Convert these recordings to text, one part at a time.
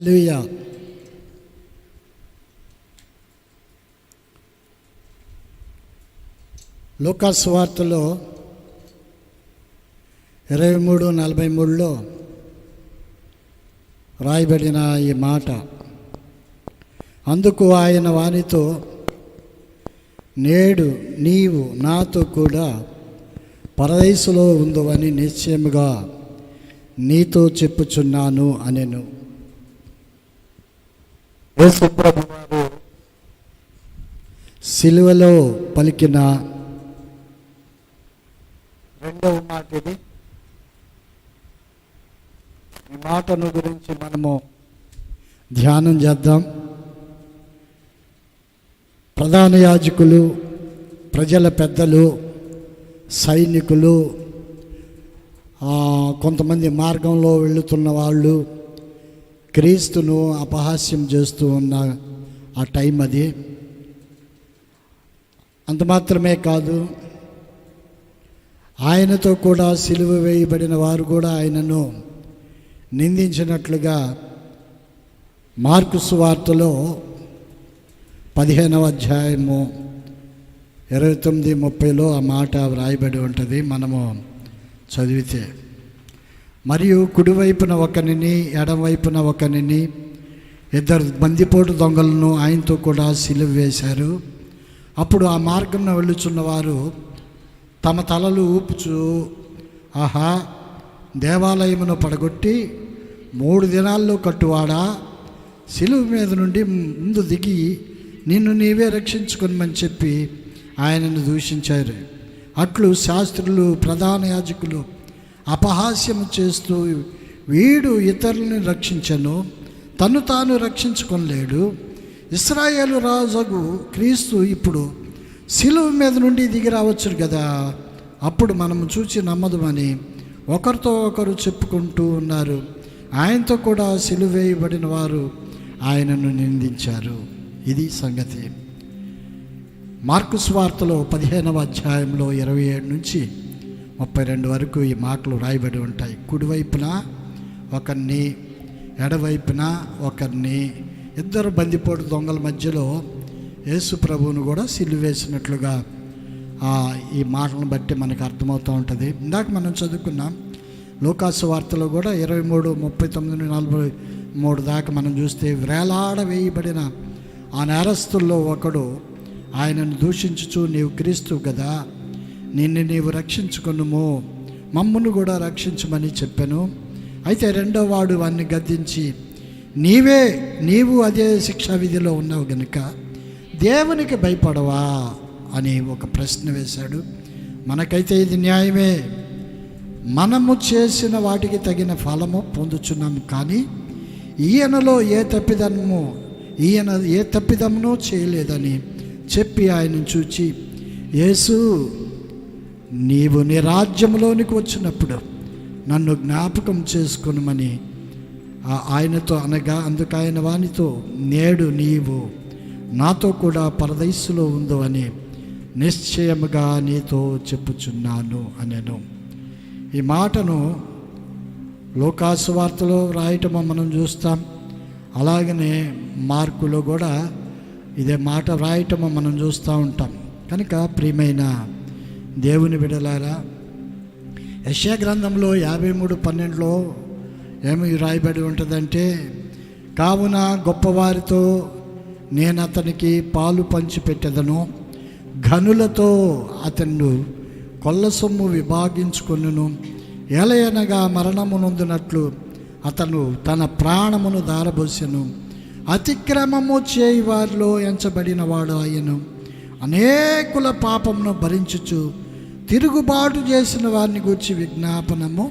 హల్లెలూయా. లూకా సువార్తలో 23:43 రాయబడిన ఈ మాట, అందుకు ఆయన వానితో, నేడు నీవు నాతో కూడా పరదైసులో ఉందువని నిశ్చయముగా నీతో చెప్పుచున్నాను అనెను. యేసు ప్రభువారు సిలువలో పలికిన రెండవ మాట ఇది. ఈ మాటను గురించి మనము ధ్యానం చేద్దాం. ప్రధాన యాజకులు, ప్రజల పెద్దలు, సైనికులు, కొంతమంది మార్గంలో వెళుతున్న వాళ్ళు క్రీస్తును అపహాస్యం చేస్తూ ఉన్న ఆ టైం అది. అంత మాత్రమే కాదు, ఆయనతో కూడా సిలువ వేయబడిన వారు కూడా ఆయనను నిందించినట్లుగా మార్కు సువార్తలో 15వ అధ్యాయము 29:30 ఆ మాట వ్రాయబడి ఉంటుంది. మనము చదివితే, మరియు కుడివైపున ఒకరిని ఎడమవైపున ఒకరిని 2 బందిపోటు దొంగలను ఆయనతో కూడా సిలువ వేశారు. అప్పుడు ఆ మార్గంలో వెళ్ళుచున్నవారు తమ తలలు ఊపుచు, ఆహా, దేవాలయమును పడగొట్టి 3 దినాల్లో కట్టువాడా, సిలువ మీద నుండి ముందు దిగి నిన్ను నీవే రక్షించుకొనమని చెప్పి ఆయనను దూషించారు. అట్లు శాస్త్రులు, ప్రధాన యాజకులు అపహాస్యము చేస్తూ, వీడు ఇతరులని రక్షించను, తను తాను రక్షించుకొనలేడు. ఇశ్రాయేలు రాజుకు క్రీస్తు ఇప్పుడు సిలువ మీద నుండి దిగి రావచ్చు కదా, అప్పుడు మనము చూసి నమ్మదుమని ఒకరితో ఒకరు చెప్పుకుంటూ ఉన్నారు. ఆయనతో కూడా సిలువ వేయబడిన వారు ఆయనను నిందించారు. ఇది సంగతి. మార్కు సువార్తలో 15వ అధ్యాయంలో 27 నుంచి 32 వరకు ఈ మాటలు రాయబడి ఉంటాయి. కుడివైపున ఒకరిని, ఎడవైపున ఒకరిని, 2 బందిపోటు దొంగల మధ్యలో యేసు ప్రభువును కూడా సిలువేసినట్లుగా ఈ మాటలను బట్టి మనకు అర్థమవుతూ ఉంటుంది. ఇందాక మనం చదువుకున్నాం లూకా సువార్తలో కూడా 23:39-43 దాకా మనం చూస్తే, వేలాడ వేయబడిన ఆ నేరస్తుల్లో ఒకడు ఆయనను దూషించుచు, నీవు క్రీస్తు కదా, నిన్ను నీవు రక్షించుకొనుము, మమ్మును కూడా రక్షించమని చెప్పాను. అయితే 2వ వాడు వాడిని గద్దించి, నీవు అదే శిక్షా విధిలో ఉన్నావు గనుక దేవునికి భయపడవా అని ఒక ప్రశ్న వేశాడు. మనకైతే ఇది న్యాయమే, మనము చేసిన వాటికి తగిన ఫలము పొందుచున్నాము. కానీ ఈయన ఏ తప్పిదమునో చేయలేదని చెప్పి ఆయన చూచి, యేసు, నీవు నీ రాజ్యంలోనికి వచ్చినప్పుడు నన్ను జ్ఞాపకం చేసుకొనుమని ఆయనతో అనగా, అందుకు ఆయన వానితో, నేడు నీవు నాతో కూడా పరదైసులో ఉందో అని నిశ్చయముగా నీతో చెప్పుచున్నాను అనెను. ఈ మాటను లూకా సువార్తలో రాయటం మనం చూస్తాం. అలాగనే మార్కులో కూడా ఇదే మాట రాయటము మనం చూస్తూ ఉంటాం. కనుక ప్రియమైన దేవుని బిడ్డలారా, యెషయా గ్రంథంలో 53:12 ఏమి రాయబడి ఉంటుందంటే, కావున గొప్పవారితో నేను అతనికి పాలు పంచిపెట్టెదను, ఘనులతో అతను కొల్ల సొమ్ము విభాగించుకొనును, ఏలయనగా మరణము నొందినట్లు అతను తన ప్రాణమును దారబోసెను, అతిక్రమము చేయి వారిలో ఎంచబడిన వాడు ఆయను, అనేకుల పాపమును భరించుచు తిరుగుబాటు చేసిన వారిని గూర్చి విజ్ఞాపనము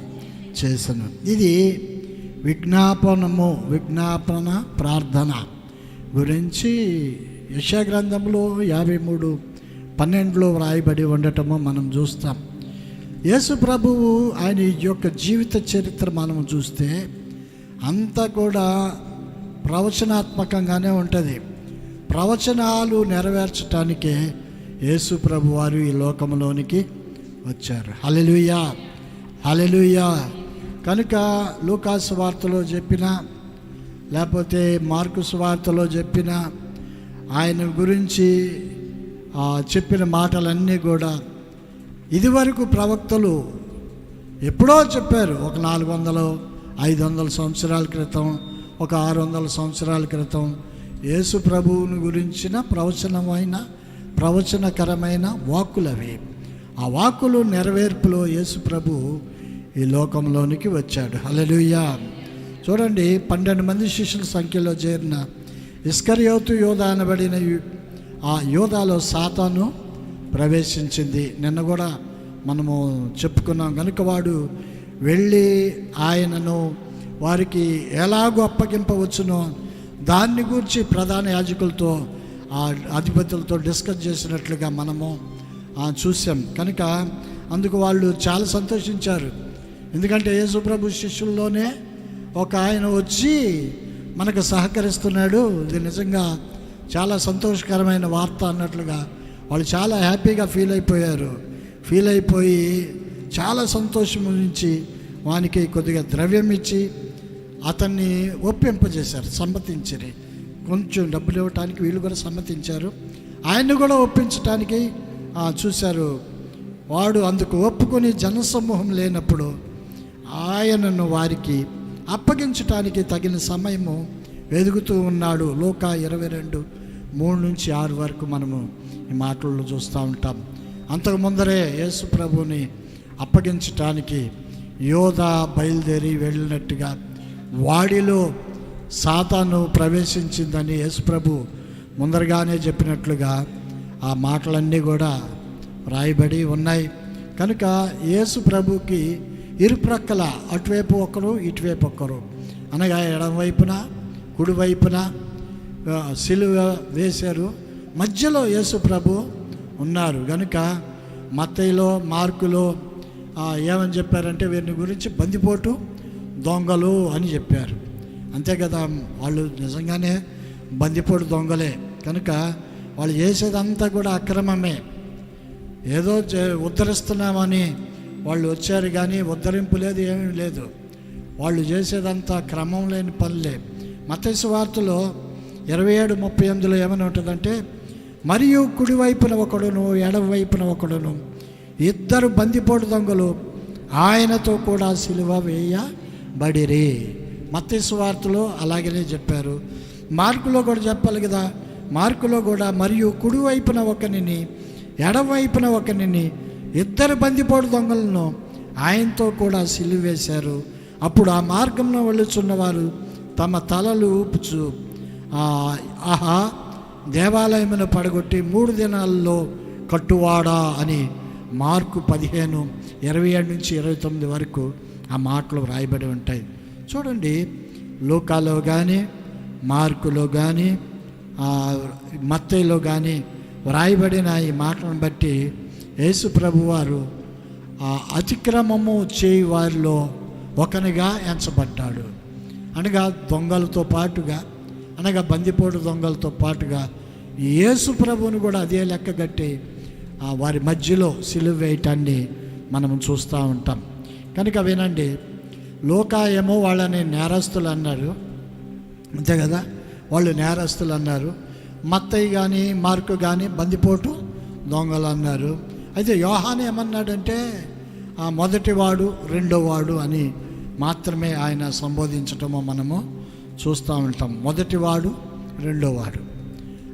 చేసను. ఇది విజ్ఞాపన ప్రార్థన గురించి యెషయా గ్రంథంలో 53:12 వ్రాయబడి ఉండటము మనం చూస్తాం. యేసు ప్రభువు ఆయన యొక్క జీవిత చరిత్ర మనం చూస్తే అంతా కూడా ప్రవచనాత్మకంగానే ఉంటుంది. ప్రవచనాలు నెరవేర్చడానికే యేసు ప్రభు వారు ఈ లోకంలోనికి వచ్చారు. హల్లెలూయా, హల్లెలూయా. కనుక లూకా సువార్తలో చెప్పిన లేకపోతే మార్కు సువార్తలో చెప్పిన ఆయన గురించి చెప్పిన మాటలన్నీ కూడా ఇదివరకు ప్రవక్తలు ఎప్పుడో చెప్పారు. ఒక 400-500 సంవత్సరాల క్రితం, ఒక 600 సంవత్సరాల క్రితం యేసు ప్రభువుని గురించిన ప్రవచనకరమైన వాక్కులవి. ఆ వాక్కులు నెరవేర్పులో యేసు ప్రభు ఈ లోకంలోనికి వచ్చాడు. హల్లెలూయా. చూడండి, 12 మంది శిష్యుల సంఖ్యలో చేరిన ఇస్కరియోతు యోధ అనబడిన ఆ యోధాలో సాతాను ప్రవేశించింది. నిన్న కూడా మనము చెప్పుకున్నాం. కనుక వాడు వెళ్ళి ఆయనను వారికి ఎలాగో అప్పగింపవచ్చునో దాన్ని గురించి ప్రధాన యాజకులతో, ఆ అధిపతులతో డిస్కస్ చేసినట్లుగా మనము చూసాం. కనుక అందుకు వాళ్ళు చాలా సంతోషించారు. ఎందుకంటే యేసుప్రభు శిష్యుల్లోనే ఒక ఆయన వచ్చి మనకు సహకరిస్తున్నాడు, ఇది నిజంగా చాలా సంతోషకరమైన వార్త అన్నట్లుగా వాళ్ళు చాలా హ్యాపీగా ఫీల్ అయిపోయి చాలా సంతోషం నుంచి వానికి కొద్దిగా ద్రవ్యం ఇచ్చి అతన్ని ఒప్పింపజేశారు, సమ్మతించారు. కొంచెం డబ్బులు ఇవ్వటానికి వీళ్ళు కూడా సమ్మతించారు, ఆయన్ని కూడా ఒప్పించటానికి చూశారు. వాడు అందుకు ఒప్పుకొని జనసమూహం లేనప్పుడు ఆయనను వారికి అప్పగించటానికి తగిన సమయము వెదుగుతూ ఉన్నాడు. లూకా 22:3-6 వరకు మనము ఈ మాటల్లో చూస్తూ ఉంటాం. అంతకు ముందరే యేసు ప్రభుని అప్పగించటానికి యోధ బయలుదేరి వెళ్ళినట్టుగా వాడిలో సాతాను ప్రవేశించిందని యేసు ప్రభు ముందరగానే చెప్పినట్లుగా ఆ మాటలన్నీ కూడా రాయబడి ఉన్నాయి. కనుక యేసు ప్రభుకి ఇరుప్రక్కల అటువైపు ఒకరు ఇటువైపు ఒకరు, అనగా ఎడమవైపున కుడివైపున సిలువ వేశారు, మధ్యలో యేసు ప్రభు ఉన్నారు. కనుక మత్తయిలో మార్కులో ఏమని చెప్పారంటే వీరిని గురించి బందిపోటు దొంగలు అని చెప్పారు. అంతే కదా, వాళ్ళు నిజంగానే బందిపోటు దొంగలే. కనుక వాళ్ళు చేసేదంతా కూడా అక్రమమే. ఏదో ఉద్ధరిస్తున్నామని వాళ్ళు వచ్చారు, కానీ ఉద్ధరింపు లేదు, ఏమీ లేదు. వాళ్ళు చేసేదంతా క్రమం లేని పనులే. మత్తయి సువార్తలో 27:38 ఏమని ఉంటుందంటే, మరియు కుడివైపున ఒకడును ఎడమ వైపున ఒకడును 2 బందిపోటు దొంగలు ఆయనతో కూడా సిలువ వేయబడిరి. మత్తయి సువార్తలో అలాగనే చెప్పారు. మార్కులో కూడా చెప్పాలి కదా, మార్కులో కూడా మరియు కుడివైపున ఒకనిని ఎడమవైపున ఒకనిని 2 బందిపోటు దొంగలను ఆయనతో కూడా సిలువ వేశారు. అప్పుడు ఆ మార్గంలో వెళ్ళుచున్నవారు తమ తలలు ఊపుచు, ఆహా, దేవాలయమును పడగొట్టి 3 దినాల్లో కట్టువాడా అని మార్కు 15:27-29 వరకు ఆ మాటలు రాయబడి ఉంటాయి. చూడండి, లూకాలో కానీ మార్కులో కానీ మత్తయిలో కానీ వ్రాయబడిన ఈ మాటలను బట్టి యేసు ప్రభు వారు అతిక్రమము చేయి వారిలో ఒకనిగా ఎంచబడ్డాడు. అనగా దొంగలతో పాటుగా, అనగా బందిపోటు దొంగలతో పాటుగా యేసు ప్రభువును కూడా అదే లెక్క కట్టి వారి మధ్యలో సిలువ వేయటాన్ని మనం చూస్తూ ఉంటాం. కనుక వినండి, లోకా ఏమో వాళ్ళని నేరస్తులు అన్నారు, అంతే కదా, వాళ్ళు నేరస్తులు అన్నారు. మత్తయి కానీ మార్కు కానీ బందిపోటు దొంగలు అన్నారు. అయితే యోహాను ఏమన్నాడంటే మొదటివాడు రెండోవాడు అని మాత్రమే ఆయన సంబోధించటమో మనము చూస్తూ ఉంటాం. మొదటివాడు రెండోవాడు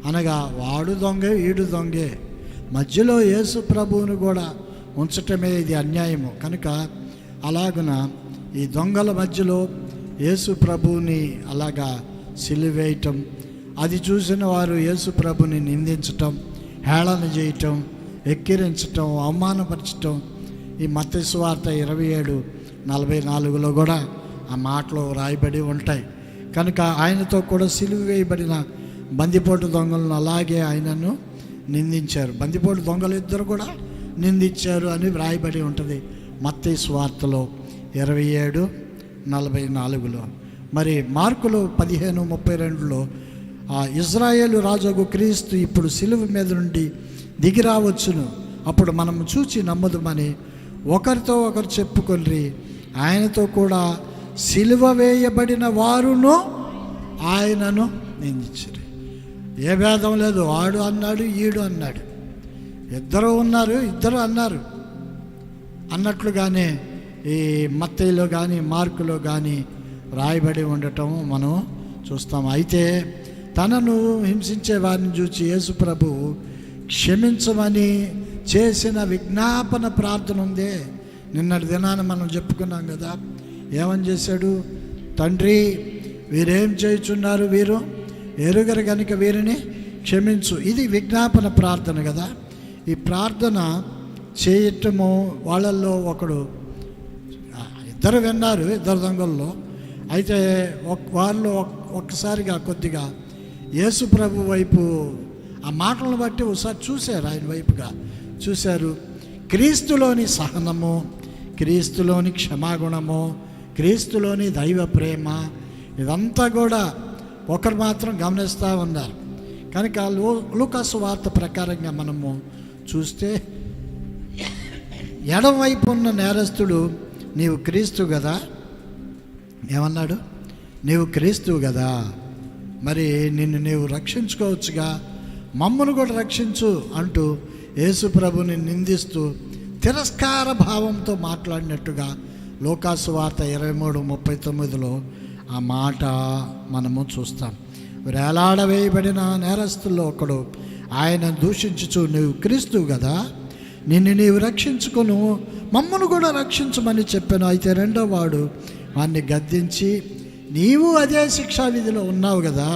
అనగా వాడు దొంగే ఈడు దొంగే, మధ్యలో యేసు ప్రభువును కూడా ఉంచటమే ఇది అన్యాయము. కనుక అలాగున ఈ దొంగల మధ్యలో యేసు ప్రభువుని అలాగా సిలువేయటం, అది చూసిన వారు యేసు ప్రభుని నిందించటం, హేళన చేయటం, ఎక్కిరించటం, అవమానపరచటం ఈ మత్తయి సువార్త 27:44 కూడా ఆ మాటలు రాయబడి ఉంటాయి. కనుక ఆయనతో కూడా సిలువ వేయబడిన బందిపోటు దొంగలను అలాగే ఆయనను నిందించారు. బందిపోటు దొంగలు 2 కూడా నిందించారు అని వ్రాయబడి ఉంటుంది మత్తయి సువార్తలో 27:44. మరి మార్కులో 15:32 ఇజ్రాయేలు రాజుకు క్రీస్తు ఇప్పుడు సిలువ మీద నుండి దిగిరావచ్చును, అప్పుడు మనము చూచి నమ్మదుమని ఒకరితో ఒకరు చెప్పుకొని ఆయనతో కూడా సిలువ వేయబడిన వారును ఆయనను నిందించిరి. ఏ భేదం లేదు, వాడు అన్నాడు ఈడు అన్నాడు, ఇద్దరు ఉన్నారు, ఇద్దరు అన్నారు అన్నట్లుగానే ఈ మత్తయిలో కానీ మార్కులో కానీ రాయబడి ఉండటం మనం చూస్తాం. అయితే తనను హింసించే వారిని చూసి యేసు ప్రభు క్షమించమని చేసిన విజ్ఞాపన ప్రార్థన ఉందే, నిన్నటి దినాన్ని మనం చెప్పుకున్నాం కదా. ఏమని చేశాడు? తండ్రి, వీరేం చేయుచున్నారు, వీరు ఎరుగరు కనుక వీరిని క్షమించు. ఇది విజ్ఞాపన ప్రార్థన కదా. ఈ ప్రార్థన చేయటము వాళ్ళల్లో ఒకడు, ఇద్దరు విన్నారు, ఇద్దరు దొంగల్లో. అయితే వాళ్ళు ఒక్కసారిగా కొద్దిగా యేసు ప్రభు వైపు ఆ మాటలను బట్టి ఒకసారి చూశారు, ఆయన వైపుగా చూశారు. క్రీస్తులోని సహనము, క్రీస్తులోని క్షమాగుణము, క్రీస్తులోని దైవ ప్రేమ, ఇదంతా కూడా ఒకరు మాత్రం గమనిస్తూ ఉన్నారు. కనుక లూకాసు వార్త ప్రకారంగా మనము చూస్తే ఎడమవైపు ఉన్న నేరస్తుడు, నీవు క్రీస్తు కదా, ఏమన్నాడు? నీవు క్రీస్తు కదా, మరి నిన్ను నీవు రక్షించుకోవచ్చుగా, మమ్మను కూడా రక్షించు అంటూ యేసు ప్రభుని నిందిస్తూ తిరస్కార భావంతో మాట్లాడినట్టుగా లూకాసు వార్త 23:39 ఆ మాట మనము చూస్తాం. వేలాడవేయబడిన నేరస్తుల్లో ఒకడు ఆయన దూషించుచు, నీవు క్రీస్తు కదా, నిన్ను నీవు రక్షించుకొను, మమ్మను కూడా రక్షించమని చెప్పాను. అయితే రెండో వాడు వాడిని గద్దించి, నీవు అదే శిక్షా విధిలో ఉన్నావు కదా,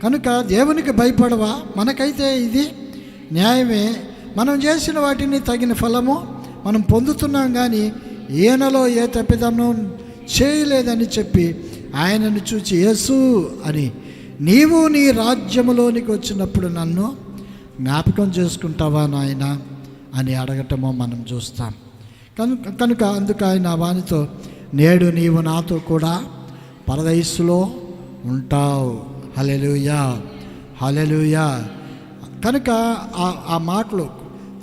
కనుక దేవునికి భయపడవా? మనకైతే ఇది న్యాయమే, మనం చేసిన వాటిని తగిన ఫలము మనం పొందుతున్నాం, కానీ ఈయనలో ఏ తప్పిదం చేయలేదని చెప్పి ఆయనను చూచి, యేసు అని, నీవు నీ రాజ్యములోనికి వచ్చినప్పుడు నన్ను జ్ఞాపకం చేసుకుంటావా నాయన అని అడగటమో మనం చూస్తాం. కనుక అందుకు ఆయన వానితో, నేడు నీవు నాతో కూడా పరదైసులో ఉంటావు. హల్లెలూయా, హల్లెలూయా. కనుక ఆ మాటలు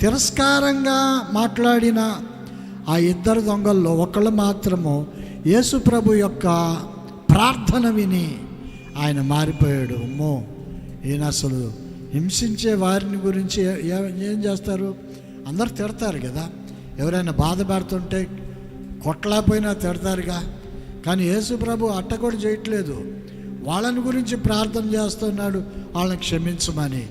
తిరస్కారంగా మాట్లాడిన ఆ ఇద్దరు దొంగల్లో ఒకళ్ళు మాత్రము యేసు ప్రభు యొక్క ప్రార్థన విని ఆయన మారిపోయాడు. అమ్మో, ఈయన అసలు హింసించే వారిని గురించి ఏం చేస్తారు? అందరు తిడతారు కదా, ఎవరైనా బాధ పెడుతుంటే కొట్టలేకపోయినా తిడతారుగా. కానీ యేసు ప్రభు అట్ట కూడా చేయట్లేదు, వాళ్ళని గురించి ప్రార్థన చేస్తున్నాడు, వాళ్ళని క్షమించమని.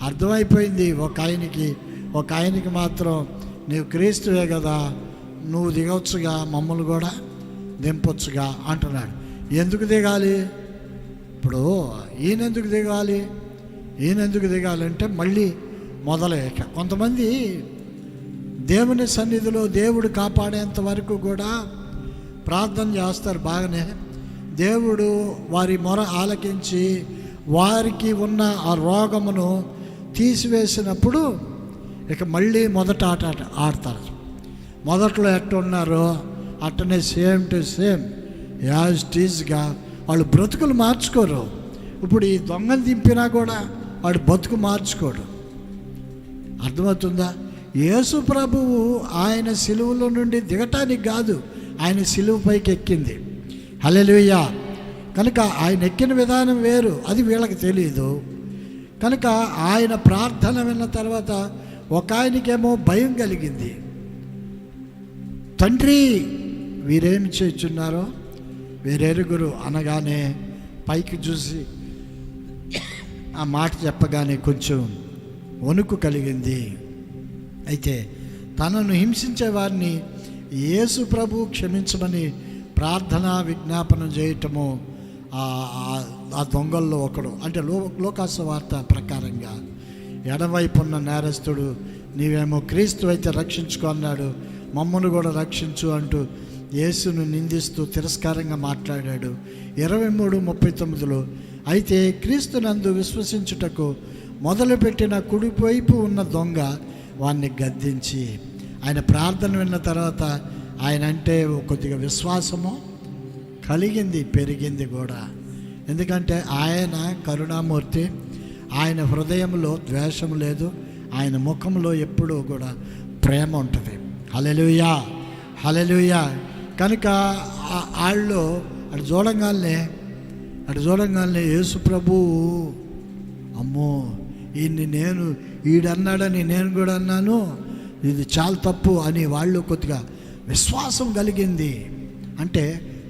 అర్థమైపోయింది ఒక ఆయనకి మాత్రం, నీవు క్రీస్తువే కదా, నువ్వు దిగవచ్చుగా, మమ్మల్ని కూడా దింపొచ్చుగా అంటున్నాడు. ఎందుకు దిగాలి ఇప్పుడు? ఈయనెందుకు దిగాలి అంటే మళ్ళీ మొదలయ్యాక కొంతమంది దేవుని సన్నిధిలో దేవుడు కాపాడేంత వరకు కూడా ప్రార్థన చేస్తారు బాగానే. దేవుడు వారి మొర ఆలకించి వారికి ఉన్న ఆ రోగమును తీసివేసినప్పుడు ఇక మళ్ళీ మొదట ఆట ఆడతారు. మొదట్లో ఎట్టున్నారో అట్టనే సేమ్ టు సేమ్ యాజ్ టీజ్గా వాళ్ళు బ్రతుకులు మార్చుకోరు. ఇప్పుడు ఈ దొంగను దింపినా కూడా వాడు బతుకు మార్చుకోడు. అర్థమవుతుందా? యేసు ప్రభువు ఆయన సిలువలో నుండి దిగటానికి కాదు, ఆయన సిలువ పైకి ఎక్కింది. హల్లెలూయా. కనుక ఆయన ఎక్కిన విధానం వేరు, అది వీళ్ళకి తెలియదు. కనుక ఆయన ప్రార్థన విన్న తర్వాత ఒక ఆయనకేమో భయం కలిగింది. తండ్రి, వీరేమి చేస్తున్నారో వీరెరుగురు అనగానే పైకి చూసి ఆ మాట చెప్పగానే కొంచెం వణుకు కలిగింది. అయితే తనను హింసించే వారిని యేసు ప్రభు క్షమించమని ప్రార్థనా విజ్ఞాపనం చేయటము ఆ దొంగల్లో ఒకడు. అంటే లోకాసు వార్త ప్రకారంగా ఎడమవైపు ఉన్న నేరస్తుడు, నీవేమో క్రీస్తు అయితే రక్షించుకో అన్నాడు, మమ్మను కూడా రక్షించు అంటూ యేసును నిందిస్తూ తిరస్కారంగా మాట్లాడాడు. 23:39 అయితే క్రీస్తునందు విశ్వసించుటకు మొదలుపెట్టిన కుడివైపు ఉన్న దొంగ వాడిని గద్దించి, ఆయన ప్రార్థన విన్న తర్వాత ఆయన అంటే కొద్దిగా విశ్వాసము కలిగింది, పెరిగింది కూడా. ఎందుకంటే ఆయన కరుణామూర్తి, ఆయన హృదయంలో ద్వేషం లేదు, ఆయన ముఖంలో ఎప్పుడూ కూడా ప్రేమ ఉంటుంది. హల్లెలూయా, హల్లెలూయా. కనుక వాళ్ళు అటు చూడంగానే అటు చూడంగానే యేసు ప్రభు, అమ్మో ఈడన్నాడని నేను కూడా అన్నాను, ఇది చాలా తప్పు అని వాళ్ళు కొద్దిగా విశ్వాసం కలిగింది. అంటే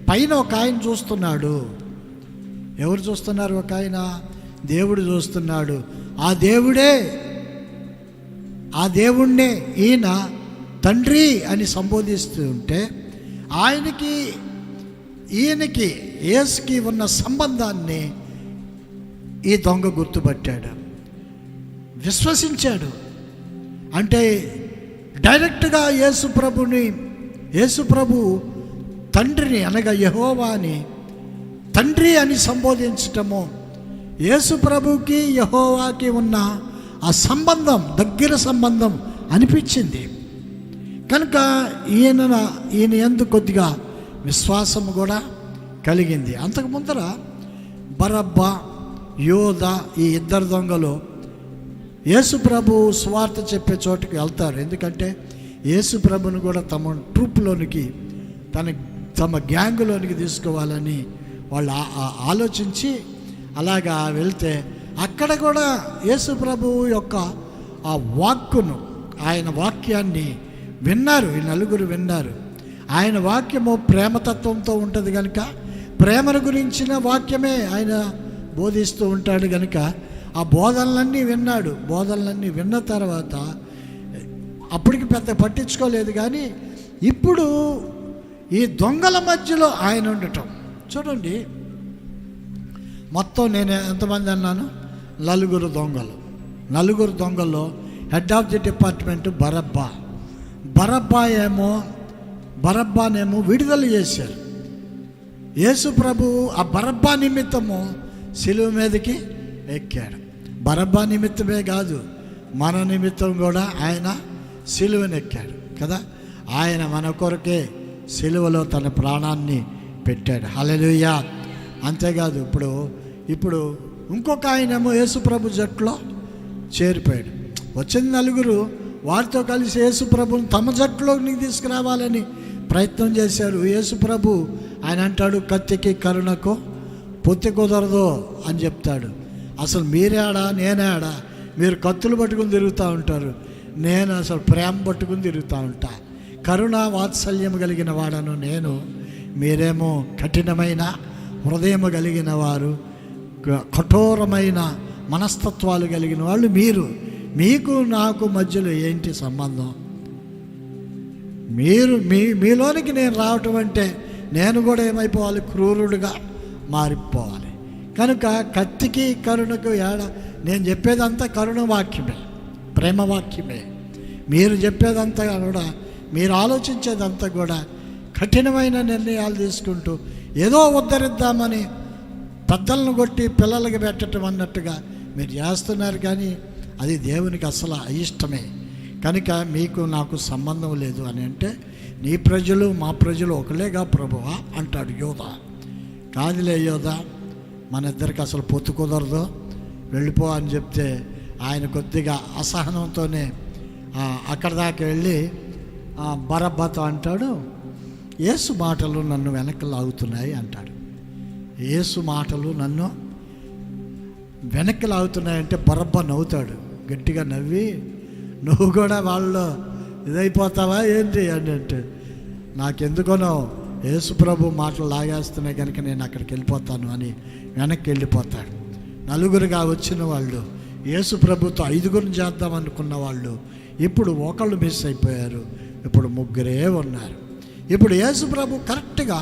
పైన ఒక ఆయన చూస్తున్నాడు. ఎవరు చూస్తున్నారు? ఒక ఆయన, దేవుడు చూస్తున్నాడు. ఆ దేవుణ్ణే ఈయన తండ్రి అని సంబోధిస్తూ ఉంటే ఈయనకి యేసుకి ఉన్న సంబంధాన్ని ఈ దొంగ గుర్తుపట్టాడు, విశ్వసించాడు. అంటే డైరెక్ట్గా యేసు ప్రభు తండ్రిని అనగా యెహోవాని తండ్రి అని సంబోధించటము, యేసు ప్రభుకి యెహోవాకి ఉన్న ఆ సంబంధం దగ్గర సంబంధం అనిపించింది. కనుక ఈయన యందు కొద్దిగా విశ్వాసం కూడా కలిగింది. అంతకు ముందర బరబ్బా, యోధా ఈ ఇద్దరు దొంగలు యేసు ప్రభు సువార్త చెప్పే చోటుకి వెళ్తారు. ఎందుకంటే యేసు ప్రభుని కూడా తమ ట్రూప్లోనికి తమ గ్యాంగులోనికి తీసుకోవాలని వాళ్ళు ఆలోచించి అలాగా వెళ్తే అక్కడ కూడా యేసు ప్రభువు యొక్క ఆ వాక్కును, ఆయన వాక్యాన్ని విన్నారు. ఈ నలుగురు విన్నారు. ఆయన వాక్యము ప్రేమతత్వంతో ఉంటుంది కనుక ప్రేమను గురించిన వాక్యమే ఆయన బోధిస్తూ ఉంటాడు కనుక ఆ బోధనలన్నీ విన్నాడు. బోధనలన్నీ విన్న తర్వాత అప్పటికి పెద్ద పట్టించుకోలేదు. కానీ ఇప్పుడు ఈ దొంగల మధ్యలో ఆయన ఉండటం చూడండి. మొత్తం నేను ఎంతమంది అన్నాను? నలుగురు దొంగల్లో హెడ్ ఆఫ్ ది డిపార్ట్మెంట్ బరబ్బానేమో విడుదల చేశారు. యేసు ప్రభు ఆ బరబ్బా నిమిత్తము సిలువ మీదకి ఎక్కాడు. బరబ్బా నిమిత్తమే కాదు, మన నిమిత్తం కూడా ఆయన సిలువను ఎక్కాడు కదా. ఆయన మన కొరకే సిలువలో తన ప్రాణాన్ని పెట్టాడు. హల్లెలూయా. అంతేకాదు ఇప్పుడు ఇంకొక ఆయనేమో యేసు ప్రభు జట్టులో చేరిపోయాడు. వచ్చిన నలుగురు వారితో కలిసి యేసు ప్రభుని తమ జట్టులోకి తీసుకురావాలని ప్రయత్నం చేశారు. యేసు ప్రభు ఆయన అంటాడు, కత్తికి కరుణకు పొత్తి కుదరదు అని చెప్తాడు. అసలు మీరేడా నేనేడా? మీరు కత్తులు పట్టుకుని తిరుగుతూ ఉంటారు, నేను అసలు ప్రేమ పట్టుకుని తిరుగుతూ ఉంటా. కరుణ వాత్సల్యం కలిగిన వాడను నేను, మీరేమో కఠినమైన హృదయం కలిగిన వారు, కఠోరమైన మనస్తత్వాలు కలిగిన వాళ్ళు. మీకు నాకు మధ్యలో ఏంటి సంబంధం? మీలోనికి నేను రావటం అంటే నేను కూడా ఏమైపోవాలి? క్రూరుడుగా మారిపోవాలి. కనుక కత్తికి కరుణకు నేను చెప్పేదంతా కరుణ వాక్యమే, ప్రేమ వాక్యమే. మీరు చెప్పేదంతా కూడా, మీరు ఆలోచించేదంతా కూడా కఠినమైన నిర్ణయాలు తీసుకుంటూ ఏదో ఉద్ధరిద్దామని పెద్దలను కొట్టి పిల్లలకి పెట్టడం అన్నట్టుగా మీరు చేస్తున్నారు. కానీ అది దేవునికి అసలు అయిష్టమే. కనుక మీకు నాకు సంబంధం లేదు అని అంటే, నీ ప్రజలు మా ప్రజలు ఒకలేగా ప్రభువా అంటాడు యోధా. కాదులే యోధా, మన ఇద్దరికి అసలు పొత్తు కుదరదు, వెళ్ళిపో అని చెప్తే ఆయన కొద్దిగా అసహనంతోనే అక్కడ దాకా వెళ్ళి బరబ్బతో అంటాడు, యేసు మాటలు నన్ను వెనక్కి లాగుతున్నాయి అంటాడు. యేసు మాటలు నన్ను వెనక్కి లాగుతున్నాయంటే బరబ్బా నవ్వుతాడు. గట్టిగా నవ్వి, నువ్వు కూడా వాళ్ళు ఇదైపోతావా ఏంటి అని అంటే, నాకెందుకోనో యేసు ప్రభు మాటలు లాగేస్తున్నాయి కనుక నేను అక్కడికి వెళ్ళిపోతాను అని వెనక్కి వెళ్ళిపోతాడు. నలుగురుగా వచ్చిన వాళ్ళు, యేసు ప్రభుతో 5 చేద్దాం అనుకున్న వాళ్ళు ఇప్పుడు ఒకళ్ళు మిస్ అయిపోయారు. ఇప్పుడు 3 ఉన్నారు. ఇప్పుడు యేసు ప్రభు కరెక్ట్గా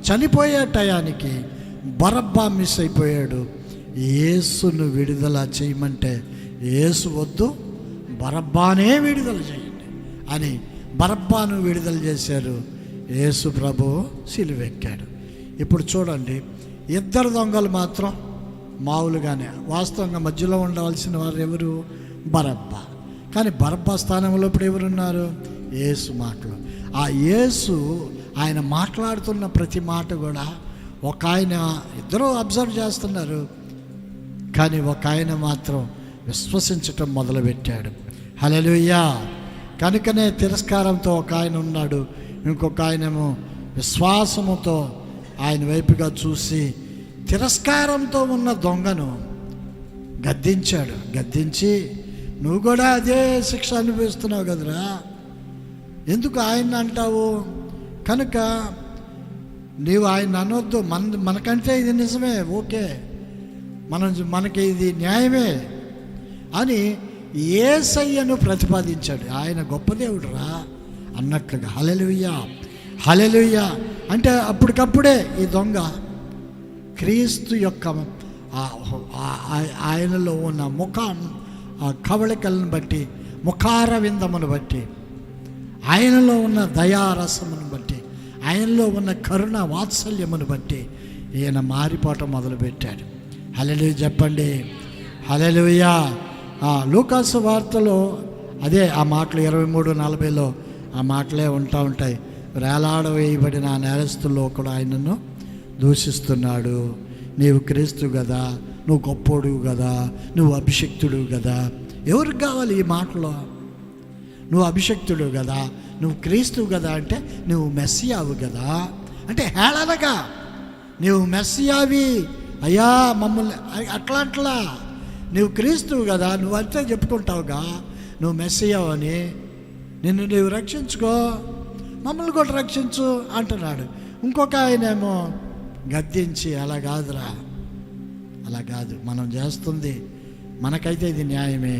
చనిపోయే టయానికి బరబ్బా మిస్ అయిపోయాడు. యేసును విడుదల చేయమంటే యేసు వద్దు, బరబ్బానే విడుదల చేయండి అని బరబ్బాను విడుదల చేశారు. యేసు ప్రభు సిలువెక్కాడు. ఇప్పుడు చూడండి, 2 దొంగలు మాత్రం మామూలుగానే, వాస్తవంగా మధ్యలో ఉండవలసిన వారు ఎవరు? బరబ్బా. కానీ బరబ్బా స్థానంలో ఇప్పుడు ఎవరున్నారు? యేసు మాటలు. ఆ యేసు ఆయన మాట్లాడుతున్న ప్రతి మాట కూడా ఒక ఆయన, ఇద్దరు అబ్జర్వ్ చేస్తున్నారు, కానీ ఒక ఆయన మాత్రం విశ్వసించటం మొదలుపెట్టాడు. హల్లెలూయా. కనుకనే తిరస్కారంతో ఒక ఆయన ఉన్నాడు, ఇంకొక ఆయనేమో విశ్వాసముతో ఆయన వైపుగా చూసి తిరస్కారంతో ఉన్న దొంగను గద్దించాడు. గద్దించి, నువ్వు కూడా అదే శిక్ష అనుభవిస్తున్నావు కదరా, ఎందుకు ఆయన అంటావు? కనుక నీవు ఆయన అనొద్దు. మనకంటే ఇది నిజమే, ఓకే, మనకి ఇది న్యాయమే అని యేసయ్యను ప్రతిపాదించాడు. ఆయన గొప్ప దేవుడు రా అన్నట్లుగా. హల్లెలూయా, హల్లెలూయా. అంటే అప్పటికప్పుడే ఈ దొంగ క్రీస్తు యొక్క ఆయనలో ఉన్న కవళికలను బట్టి, ముఖార విందమును బట్టి, ఆయనలో ఉన్న దయారసమును బట్టి, ఆయనలో ఉన్న కరుణ వాత్సల్యమును బట్టి ఈయన మారిపోవటం మొదలుపెట్టాడు. హల్లెలూయా చెప్పండి, హల్లెలూయా. లూకాసు వార్తలో అదే ఆ మాటలు 23:40 ఆ మాటలే ఉంటాయి. వేలాడవేయబడిన ఆ నేరస్తుల్లో ఒకడు ఆయనను దూషిస్తున్నాడు. నీవు క్రీస్తు కదా, నువ్వు గొప్పోడు కదా, నువ్వు అభిషిక్తుడు కదా. ఎవరికి కావాలి ఈ మాటలో? నువ్వు అభిషిక్తుడు కదా, నువ్వు క్రీస్తు కదా, అంటే నువ్వు మెస్సియావు కదా, అంటే హేళనగా నువ్వు మెస్సియావి అయ్యా మమ్మల్ని అట్లా నువ్వు క్రీస్తువు కదా, నువ్వు అంతే చెప్పుకుంటావుగా, నువ్వు మెస్సియావు అని, నిన్ను నీవు రక్షించుకో, మమ్మల్ని కూడా రక్షించు అంటున్నాడు. ఇంకొక ఆయనేమో గద్దించి, అలా కాదురా, అలా కాదు, మనం చేస్తుంది మనకైతే ఇది న్యాయమే,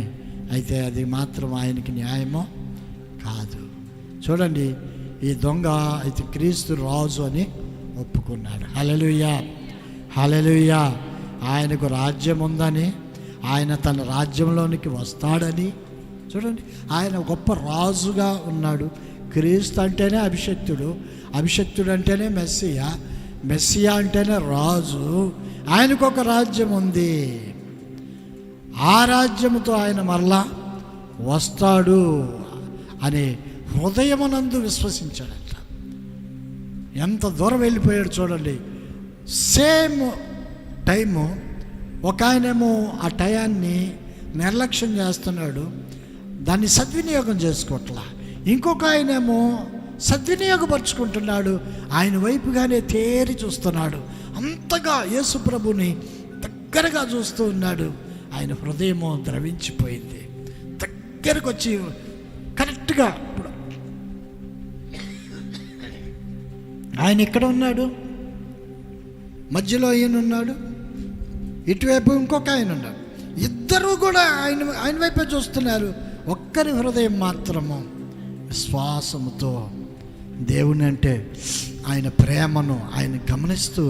అయితే అది మాత్రం ఆయనకి న్యాయమో కాదు. చూడండి, ఈ దొంగ అయితే క్రీస్తు రాజు అని ఒప్పుకున్నాడు. హల్లెలూయా, హల్లెలూయా. ఆయనకు రాజ్యం ఉందని, ఆయన తన రాజ్యంలోనికి వస్తాడని. చూడండి, ఆయన గొప్ప రాజుగా ఉన్నాడు. క్రీస్తు అంటేనే అభిషక్తుడు, అభిషక్తుడు అంటేనే మెస్సియా, మెస్సియా అంటేనే రాజు. ఆయనకు ఒక రాజ్యం ఉంది. ఆ రాజ్యముతో ఆయన మరలా వస్తాడు అని హృదయమునందు విశ్వసించాడంట. ఎంత దూరం వెళ్ళిపోయాడు చూడండి. సేమ్ టైము ఒక ఆయనేమో ఆ టయాన్ని నిర్లక్ష్యం చేస్తున్నాడు, దాన్ని సద్వినియోగం చేసుకోవట్లా. ఇంకొక ఆయనేమో సద్వినియోగపరుచుకుంటున్నాడు, ఆయన వైపుగానే తేరి చూస్తున్నాడు. అంతగా యేసు ప్రభుని దగ్గరగా చూస్తూ ఉన్నాడు. ఆయన హృదయమో ద్రవించిపోయింది. దగ్గరకు వచ్చి కరెక్ట్గా ఇప్పుడు ఆయన ఇక్కడ ఉన్నాడు, మధ్యలో ఈయన ఉన్నాడు, ఇటువైపు ఇంకొక ఆయన ఉన్నాడు. ఇద్దరూ కూడా ఆయన వైపే చూస్తున్నారు. ఒక్కరి హృదయం మాత్రము విశ్వాసముతో దేవుని అంటే ఆయన ప్రేమను ఆయన గమనిస్తూ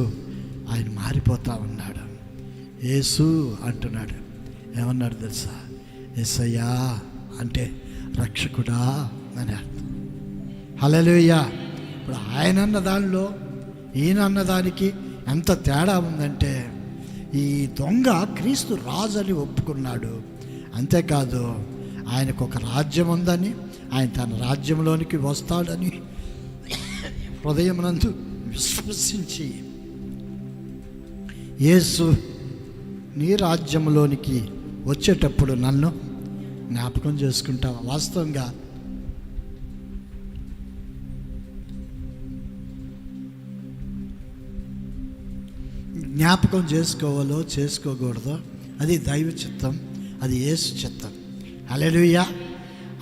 ఆయన మారిపోతూ ఉన్నాడు. యేసు అంటున్నాడు. ఏమన్నాడు తెలుసా? యేసయ్యా అంటే రక్షకుడా అని అర్థం. హల్లెలూయా. ఇప్పుడు ఆయన అన్న దానిలో ఈయన అన్నదానికి ఎంత తేడా ఉందంటే, ఈ దొంగ క్రీస్తు రాజు అని ఒప్పుకున్నాడు. అంతేకాదు, ఆయనకు ఒక రాజ్యం ఉందని, ఆయన తన రాజ్యంలోనికి వస్తాడని హృదయమునందు విశ్వసించి, యేసు నీ రాజ్యంలోనికి వచ్చేటప్పుడు నన్ను జ్ఞాపకం చేసుకుంటావా? వాస్తవంగా జ్ఞాపకం చేసుకోవాలో చేసుకోకూడదో అది దైవ చిత్తం, అది యేసు చిత్తం. హల్లెలూయా.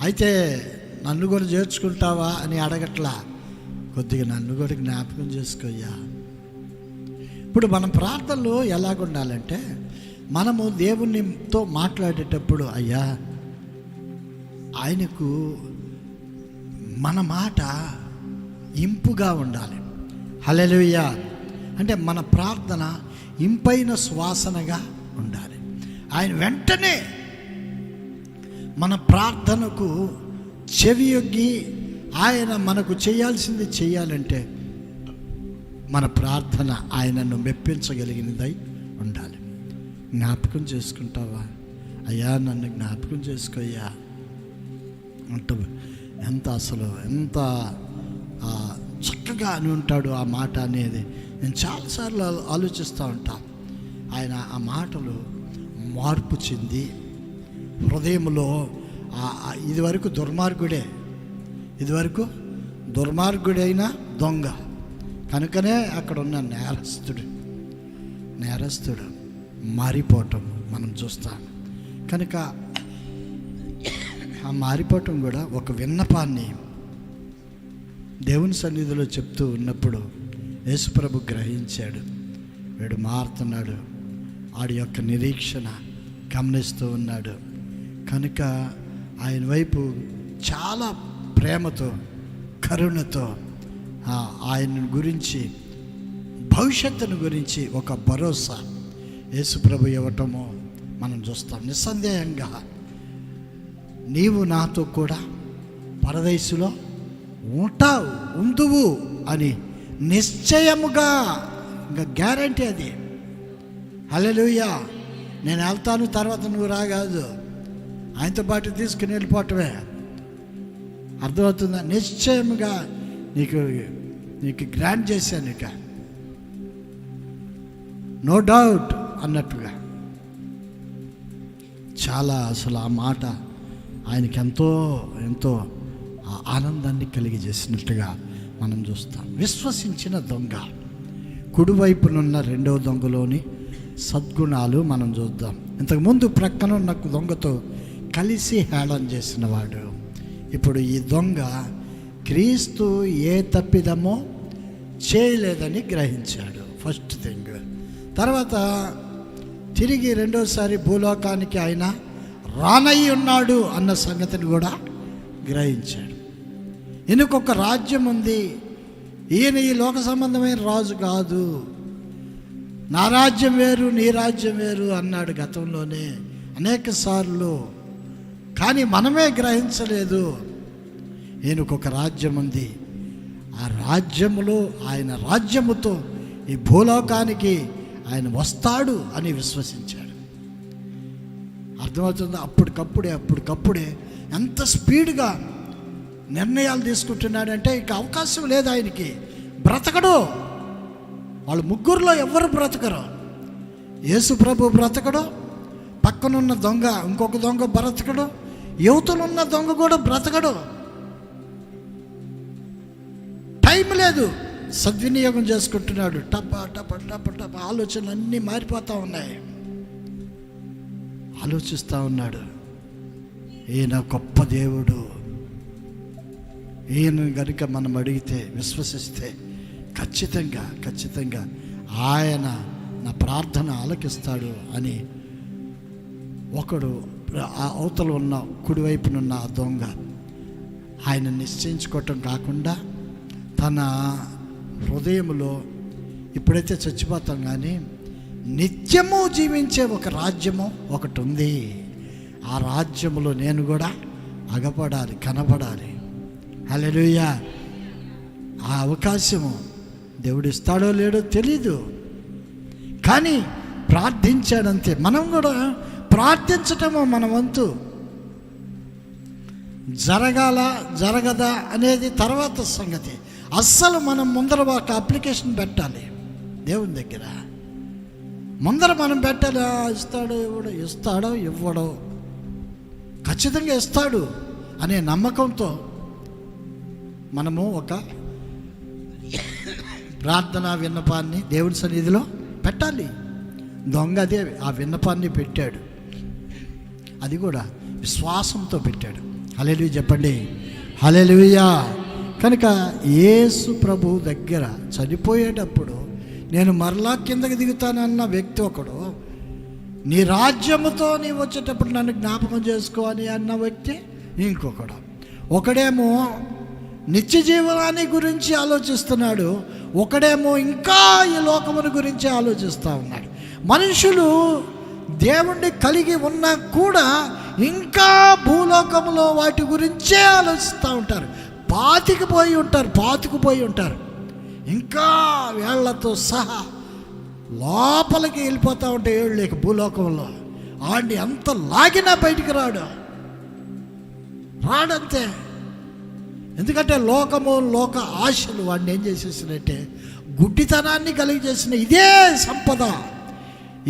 అయితే నన్ను కూడా చేర్చుకుంటావా అని అడగట్లా, కొద్దిగా నన్ను కూడా జ్ఞాపకం చేసుకోయ్యా. ఇప్పుడు మనం ప్రార్థనలో ఎలాగుండాలంటే, మనము దేవునితో మాట్లాడేటప్పుడు అయ్యా ఆయనకు మన మాట ఇంపుగా ఉండాలి. హల్లెలూయా. అంటే మన ప్రార్థన ఇంపైన సువాసనగా ఉండాలి. ఆయన వెంటనే మన ప్రార్థనకు చెవియొగ్గి ఆయన మనకు చేయాల్సింది చేయాలంటే మన ప్రార్థన ఆయనను మెప్పించగలిగినదై ఉండాలి. జ్ఞాపకం చేసుకుంటావా? అయ్యా నన్ను జ్ఞాపకం చేసుకోయ్యా అంటూ ఎంత అసలు ఎంత చక్కగా అని ఉంటాడు ఆ మాట అనేది. నేను చాలాసార్లు ఆలోచిస్తూ ఉంటాను. ఆయన ఆ మాటలు మార్పు చెంది హృదయంలో ఇదివరకు దుర్మార్గుడైన దొంగ కనుకనే అక్కడ ఉన్న నేరస్తుడు నేరస్తుడు మారిపోవటం మనం చూస్తాం. కనుక ఆ మారిపోవటం కూడా ఒక విన్నపాన్ని దేవుని సన్నిధిలో చెప్తూ ఉన్నప్పుడు యేసుప్రభు గ్రహించాడు. వీడు మారుతున్నాడు, వాడి యొక్క నిరీక్షణ గమనిస్తూ ఉన్నాడు. కనుక ఆయన వైపు చాలా ప్రేమతో, కరుణతో ఆయన గురించి, భవిష్యత్తును గురించి ఒక భరోసా యేసుప్రభు ఇవ్వటము మనం చూస్తాం. నిస్సందేహంగా నీవు నాతో కూడా పరదేశులో ఉందువు అని నిశ్చయముగా, ఇంకా గ్యారంటీ అది. హల్లెలూయా. నేను వెళ్తాను, తర్వాత నువ్వు రాగాదు, ఆయనతో పాటు తీసుకుని వెళ్ళిపోవటమే. అర్థమవుతుందా? నిశ్చయముగా నీకు గ్రాంట్ చేశాను, ఇక నో డౌట్ అన్నట్టుగా. చాలా అసలు ఆ మాట ఆయనకి ఎంతో ఆనందాన్ని కలిగజేసినట్టుగా మనం చూస్తాం. విశ్వసించిన దొంగ, కుడివైపునున్న రెండవ దొంగలోని సద్గుణాలు మనం చూద్దాం. ఇంతకుముందు ప్రక్కన ఉన్న దొంగతో కలిసి హేళన చేసిన వాడు, ఇప్పుడు ఈ దొంగ క్రీస్తు ఏ తప్పిదమో చేయలేదని గ్రహించాడు. First thing. తర్వాత తిరిగి రెండోసారి భూలోకానికి ఆయన రానయ్యి ఉన్నాడు అన్న సంగతిని కూడా గ్రహించాడు. ఈయనకొక రాజ్యం ఉంది, ఈయన ఈ లోక సంబంధమైన రాజు కాదు, నా రాజ్యం వేరు నీ రాజ్యం వేరు అన్నాడు గతంలోనే అనేక సార్లు. కానీ మనమే గ్రహించలేదు. ఈయనకొక రాజ్యం ఉంది, ఆ రాజ్యములో, ఆయన రాజ్యముతో ఈ భూలోకానికి ఆయన వస్తాడు అని విశ్వసించాడు. అర్థమవుతుంది? అప్పటికప్పుడే ఎంత స్పీడ్గా నిర్ణయాలు తీసుకుంటున్నాడంటే ఇక అవకాశం లేదు ఆయనకి. బ్రతకడు. వాళ్ళు ముగ్గురులో ఎవరు బ్రతకరు. యేసు ప్రభు బ్రతకడు, పక్కనున్న దొంగ, ఇంకొక దొంగ బ్రతకడు, యువతలున్న దొంగ కూడా బ్రతకడు. టైం లేదు, సద్వినియోగం చేసుకుంటున్నాడు. టప ఆలోచనలు అన్నీ మారిపోతూ ఉన్నాయి. ఆలోచిస్తూ ఉన్నాడు, ఈయన గొప్ప దేవుడు, ఈయన కనుక మనం అడిగితే, విశ్వసిస్తే ఖచ్చితంగా ఆయన నా ప్రార్థన ఆలకిస్తాడు అని ఒకడు అవతల ఉన్న కుడివైపునున్న ఆ దొంగ ఆయన నిశ్చయించుకోవటం కాకుండా తన హృదయంలో ఇప్పుడైతే చచ్చిపోతాం కానీ నిత్యము జీవించే ఒక రాజ్యము ఒకటి ఉంది, ఆ రాజ్యములో నేను కూడా అగపడాలి, కనపడాలి. హల్లెలూయా. ఆ అవకాశము దేవుడు ఇస్తాడో లేడో తెలీదు, కానీ ప్రార్థించాడంతే. మనం కూడా ప్రార్థించటము మన వంతు. జరగదా అనేది తర్వాత సంగతి. అస్సలు మనం ముందర ఒక అప్లికేషన్ పెట్టాలి దేవుని దగ్గర. ముందర మనం పెట్టాలి, ఇస్తాడో ఇవ్వడో, ఖచ్చితంగా ఇస్తాడు అనే నమ్మకంతో మనము ఒక ప్రార్థనా విన్నపాన్ని దేవుని సన్నిధిలో పెట్టాలి. దొంగ అదే ఆ విన్నపాన్ని పెట్టాడు, అది కూడా విశ్వాసంతో పెట్టాడు. హల్లెలూయా చెప్పండి, హల్లెలూయా. కనుక యేసు ప్రభు దగ్గర చనిపోయేటప్పుడు నేను మరలా కిందకి దిగుతానన్న వ్యక్తి ఒకడు, నీ రాజ్యముతో నీ వచ్చేటప్పుడు నన్ను జ్ఞాపకం చేసుకో అని అన్న వ్యక్తి ఇంకొకడు. ఒకడేమో నిత్య జీవనాన్ని గురించి ఆలోచిస్తున్నాడు, ఒకడేమో ఇంకా ఈ లోకముని గురించి ఆలోచిస్తూ ఉన్నాడు. మనుషులు దేవుణ్ణి కలిగి ఉన్నా కూడా ఇంకా భూలోకంలో వాటి గురించే ఆలోచిస్తూ ఉంటారు. పాతుకుపోయి ఉంటారు. ఇంకా వేళ్లతో సహా లోపలికి వెళ్ళిపోతూ ఉంటే ఏళ్ళు లేక భూలోకంలో ఆడిని ఎంత లాగినా బయటికి రాడంతే. ఎందుకంటే లోక ఆశలు వాడిని ఏం చేసేసినట్టే గుడ్డితనాన్ని కలిగజేసిన ఇదే సంపద,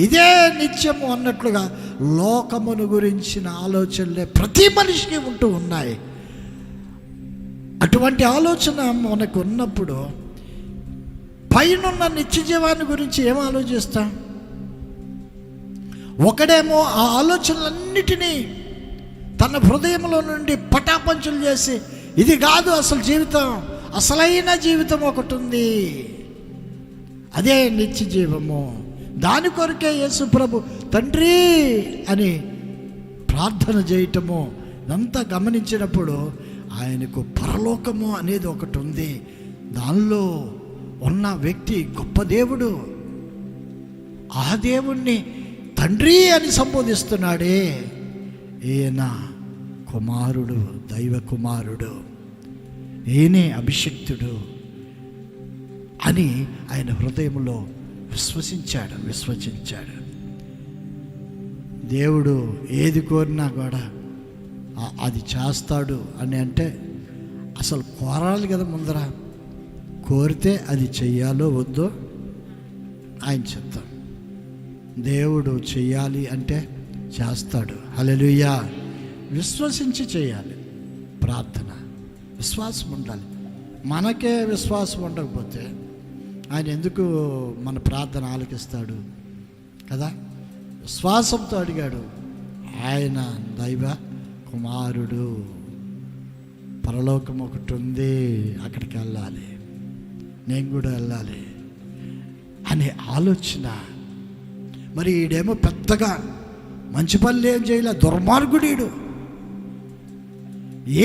ఇదే నిత్యము అన్నట్లుగా లోకమును గురించిన ఆలోచనలే ప్రతి మనిషికి ఉంటూ ఉన్నాయి. అటువంటి ఆలోచన మనకు ఉన్నప్పుడు పైనున్న నిత్య జీవాన్ని గురించి ఏం ఆలోచిస్తాం? ఒకడేమో ఆ ఆలోచనలన్నిటినీ తన హృదయంలో నుండి పటాపంచులు చేసి, ఇది కాదు అసలు జీవితం, అసలైన జీవితం ఒకటి ఉంది, అదే నిత్య జీవము, దాని కొరకే యేసు ప్రభు తండ్రి అని ప్రార్థన చేయటము ఇదంతా గమనించినప్పుడు ఆయనకు పరలోకము అనేది ఒకటి ఉంది, దానిలో ఉన్న వ్యక్తి గొప్ప దేవుడు, ఆ దేవుణ్ణి తండ్రి అని సంబోధిస్తున్నాడే, ఈయన కుమారుడు, దైవ కుమారుడు, ఈయనే అభిషిక్తుడు అని ఆయన హృదయంలో విశ్వసించాడు. దేవుడు ఏది కోరినా కూడా అది చేస్తాడు అని అంటే అసలు కోరాలి కదా ముందర, కోరితే అది చెయ్యాలో వద్దో ఆయన చెప్తాడు. దేవుడు చెయ్యాలి అంటే చేస్తాడు. హల్లెలూయా. విశ్వసించి చేయాలి ప్రార్థన, విశ్వాసం ఉండాలి. మనకే విశ్వాసం ఉండకపోతే ఆయన ఎందుకు మన ప్రార్థన ఆలకిస్తాడు కదా. విశ్వాసంతో అడిగాడు, ఆయన దైవ కుమారుడు, పరలోకం ఒకటి ఉంది, అక్కడికి వెళ్ళాలి, నేను కూడా వెళ్ళాలి అనే ఆలోచన. మరి ఈడేమో పెద్దగా మంచి పనులు ఏం చేయలే, దుర్మార్గుడీడు,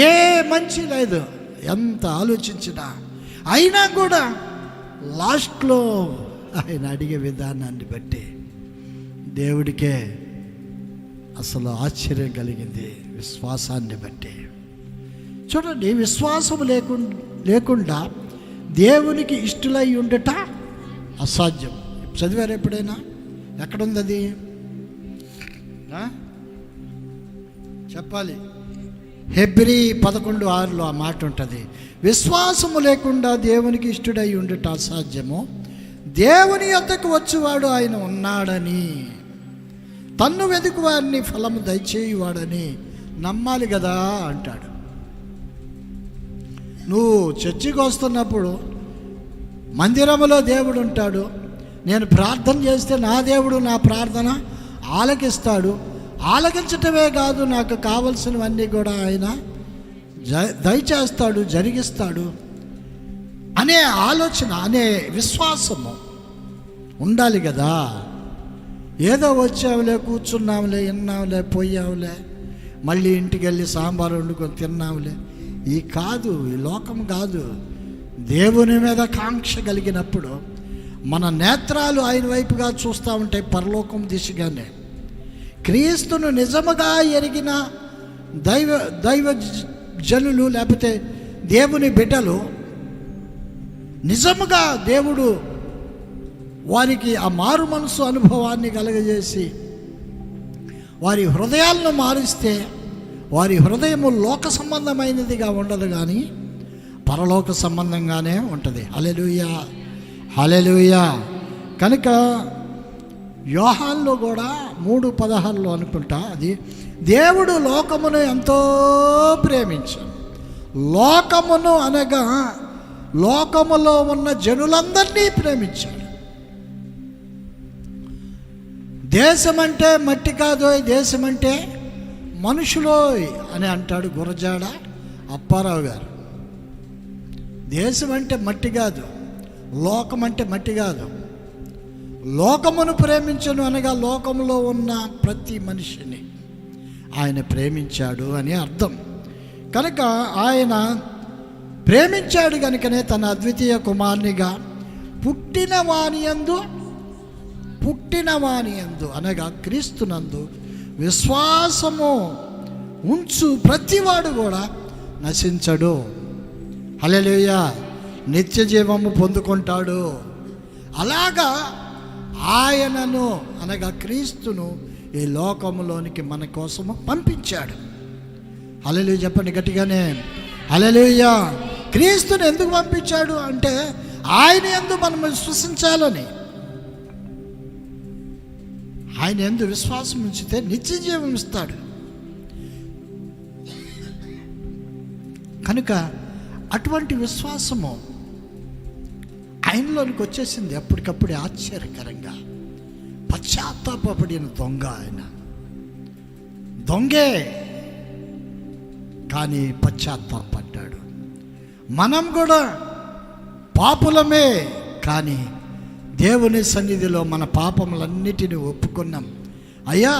ఏ మంచి లేదు, ఎంత ఆలోచించినా. అయినా కూడా లాస్ట్లో ఆయన అడిగే విధానాన్ని బట్టి దేవుడికే అసలు ఆశ్చర్యం కలిగింది, విశ్వాసాన్ని బట్టి. చూడండి, విశ్వాసం లేకుండా దేవునికి ఇష్టలై ఉండట అసాధ్యం. చదివారు ఎప్పుడైనా? ఎక్కడుంది అది? చెప్పాలి. హెబ్రీ 11:6 ఆ మాట ఉంటుంది. విశ్వాసము లేకుండా దేవునికి ఇష్టడై ఉండట అసాధ్యము, దేవుని యొద్దకు వచ్చేవాడు ఆయన ఉన్నాడని, తన్ను వెతుకు వారిని ఫలము దయచేయువాడని నమ్మాలి కదా అంటాడు. నువ్వు చర్చికి వస్తున్నప్పుడు మందిరములో దేవుడు ఉంటాడు, నేను ప్రార్థన చేస్తే నా దేవుడు నా ప్రార్థన ఆలకిస్తాడు, ఆలకించటమే కాదు నాకు కావలసినవన్నీ కూడా ఆయన దయచేస్తాడు, జరిగిస్తాడు అనే ఆలోచన, అనే విశ్వాసము ఉండాలి కదా. ఏదో వచ్చావులే, కూర్చున్నావులే, విన్నావులే, పోయావులే, మళ్ళీ ఇంటికి వెళ్ళి సాంబారు వండుకొని తిన్నావులే, ఈ కాదు, ఈ లోకం కాదు. దేవుని మీద కాంక్ష కలిగినప్పుడు మన నేత్రాలు ఆయన వైపుగా చూస్తూ ఉంటాయి, పరలోకం దిశగానే. క్రీస్తును నిజముగా ఎరిగిన దైవ జనులు, లేకపోతే దేవుని బిడ్డలు, నిజముగా దేవుడు వారికి ఆ మారు మనసు అనుభవాన్ని కలగజేసి వారి హృదయాలను మారిస్తే వారి హృదయము లోక సంబంధమైనదిగా ఉండదు, కానీ పరలోక సంబంధంగానే ఉంటుంది. హల్లెలూయా, హల్లెలూయా. కనుక యోహాన్లో కూడా 3:16 అనుకుంటా, అది దేవుడు లోకమును ఎంతో ప్రేమించాడు. లోకమును అనగా లోకములో ఉన్న జనులందరినీ ప్రేమించాడు. దేశమంటే మట్టి కాదోయ్, దేశమంటే మనుషులోయ్ అని అంటాడు గురజాడ అప్పారావు గారు. దేశం అంటే మట్టి కాదు, లోకం అంటే మట్టి కాదు. లోకమును ప్రేమించను అనగా లోకములో ఉన్న ప్రతి మనిషిని ఆయన ప్రేమించాడు అని అర్థం. కనుక ఆయన ప్రేమించాడు కనుకనే తన అద్వితీయ కుమారునిగా పుట్టిన వానియందు అనగా క్రీస్తునందు విశ్వాసము ఉంచు ప్రతివాడు కూడా నశించడు, హల్లెలూయా, నిత్య జీవము పొందుకుంటాడు. అలాగా ఆయనను అనగా క్రీస్తును ఈ లోకములోనికి మన కోసము పంపించాడు. హల్లెలూయా చెప్పండి గట్టిగానే, హల్లెలూయా. క్రీస్తుని ఎందుకు పంపించాడు అంటే ఆయన యందు మనం విశ్వసించాలని. ఆయన యందు విశ్వాసం ఉంచితే నిత్య జీవం ఇస్తాడు. కనుక అటువంటి విశ్వాసము ఆయనలోనికి వచ్చేసింది అప్పటికప్పుడే ఆశ్చర్యకరంగా. పశ్చాత్తాపడిన దొంగ ఆయన. దొంగే కానీ పశ్చాత్తాపడ్డాడు. మనం కూడా పాపులమే, కానీ దేవుని సన్నిధిలో మన పాపములన్నిటినీ ఒప్పుకున్నాం. అయ్యా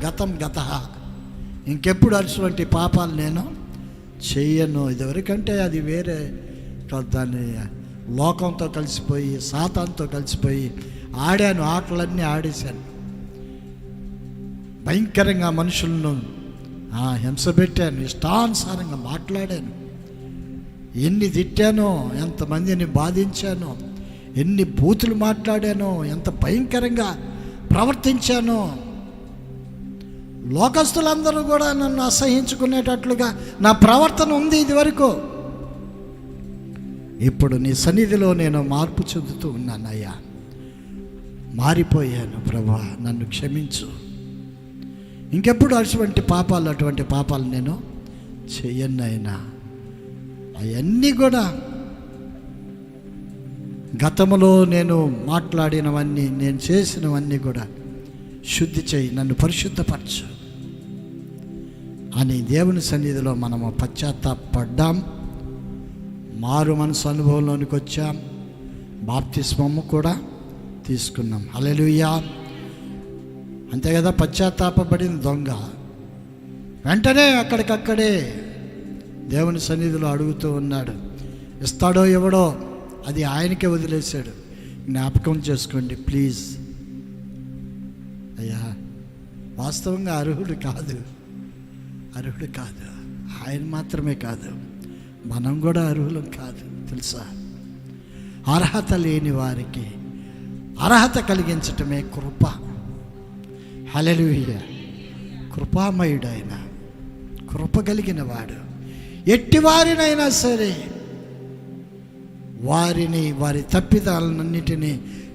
గతం గత, ఇంకెప్పుడు అటువంటి పాపాలు నేను చెయ్యను. ఇదివరకంటే అది వేరే, దాన్ని లోకంతో కలిసిపోయి సాతానుతో కలిసిపోయి ఆడాను, ఆటలన్నీ ఆడేశాను. భయంకరంగా మనుషులను హింస పెట్టాను, ఇష్టానుసారంగా మాట్లాడాను, ఎన్ని తిట్టానో, ఎంతమందిని బాధించానో, ఎన్ని బూతులు మాట్లాడానో, ఎంత భయంకరంగా ప్రవర్తించానో. లోకస్తులందరూ కూడా నన్ను అసహించుకునేటట్లుగా నా ప్రవర్తన ఉంది ఇదివరకు. ఇప్పుడు నీ సన్నిధిలో నేను మార్పు చెందుతూ ఉన్నానయ్యా, మారిపోయాను ప్రభువా, నన్ను క్షమించు. ఇంకెప్పుడు అటువంటి పాపాలు నేను చెయ్యను అయినా. అవన్నీ కూడా గతంలో నేను మాట్లాడినవన్నీ, నేను చేసినవన్నీ కూడా శుద్ధి చేయి, నన్ను పరిశుద్ధపరచు అని దేవుని సన్నిధిలో మనము పశ్చాత్తాపడ్డాం. మారు మనసు అనుభవంలోనికి వచ్చాం. బాప్తిస్మము కూడా తీసుకున్నాం. హల్లెలూయా. అంతే కదా. పశ్చాత్తాపపడిన దొంగ వెంటనే అక్కడికక్కడే దేవుని సన్నిధిలో అడుగుతూ ఉన్నాడు. ఇస్తాడో ఇవ్వడో అది ఆయనకే వదిలేశాడు. జ్ఞాపకం చేసుకోండి ప్లీజ్. అయ్యా వాస్తవంగా అర్హుడు కాదు, ఆయన మాత్రమే కాదు, మనం కూడా అర్హులం కాదు తెలుసా. అర్హత లేని వారికి అర్హత కలిగించటమే కృప. హల్లెలూయా. కృపామయుడు ఆయన, కృప కలిగిన వాడు. ఎట్టివారినైనా సరే వారి తప్పిదాలన్నిటినీ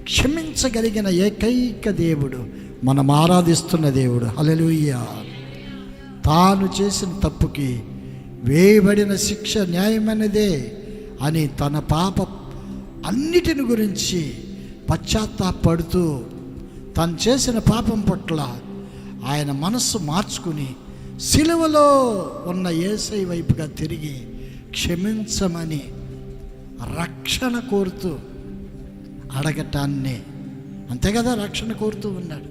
క్షమించగలిగిన ఏకైక దేవుడు మనం ఆరాధిస్తున్న దేవుడు. హల్లెలూయా. తాను చేసిన తప్పుకి వేయబడిన శిక్ష న్యాయమైనదే అని తన పాప అన్నిటిని గురించి పశ్చాత్తాపడుతూ తను చేసిన పాపం పట్ల ఆయన మనస్సు మార్చుకుని సిలువలో ఉన్న యేసయ్య వైపుగా తిరిగి క్షమించమని రక్షణ కోరుతూ అడగటాన్ని, అంతే కదా, రక్షణ కోరుతూ ఉన్నాడు.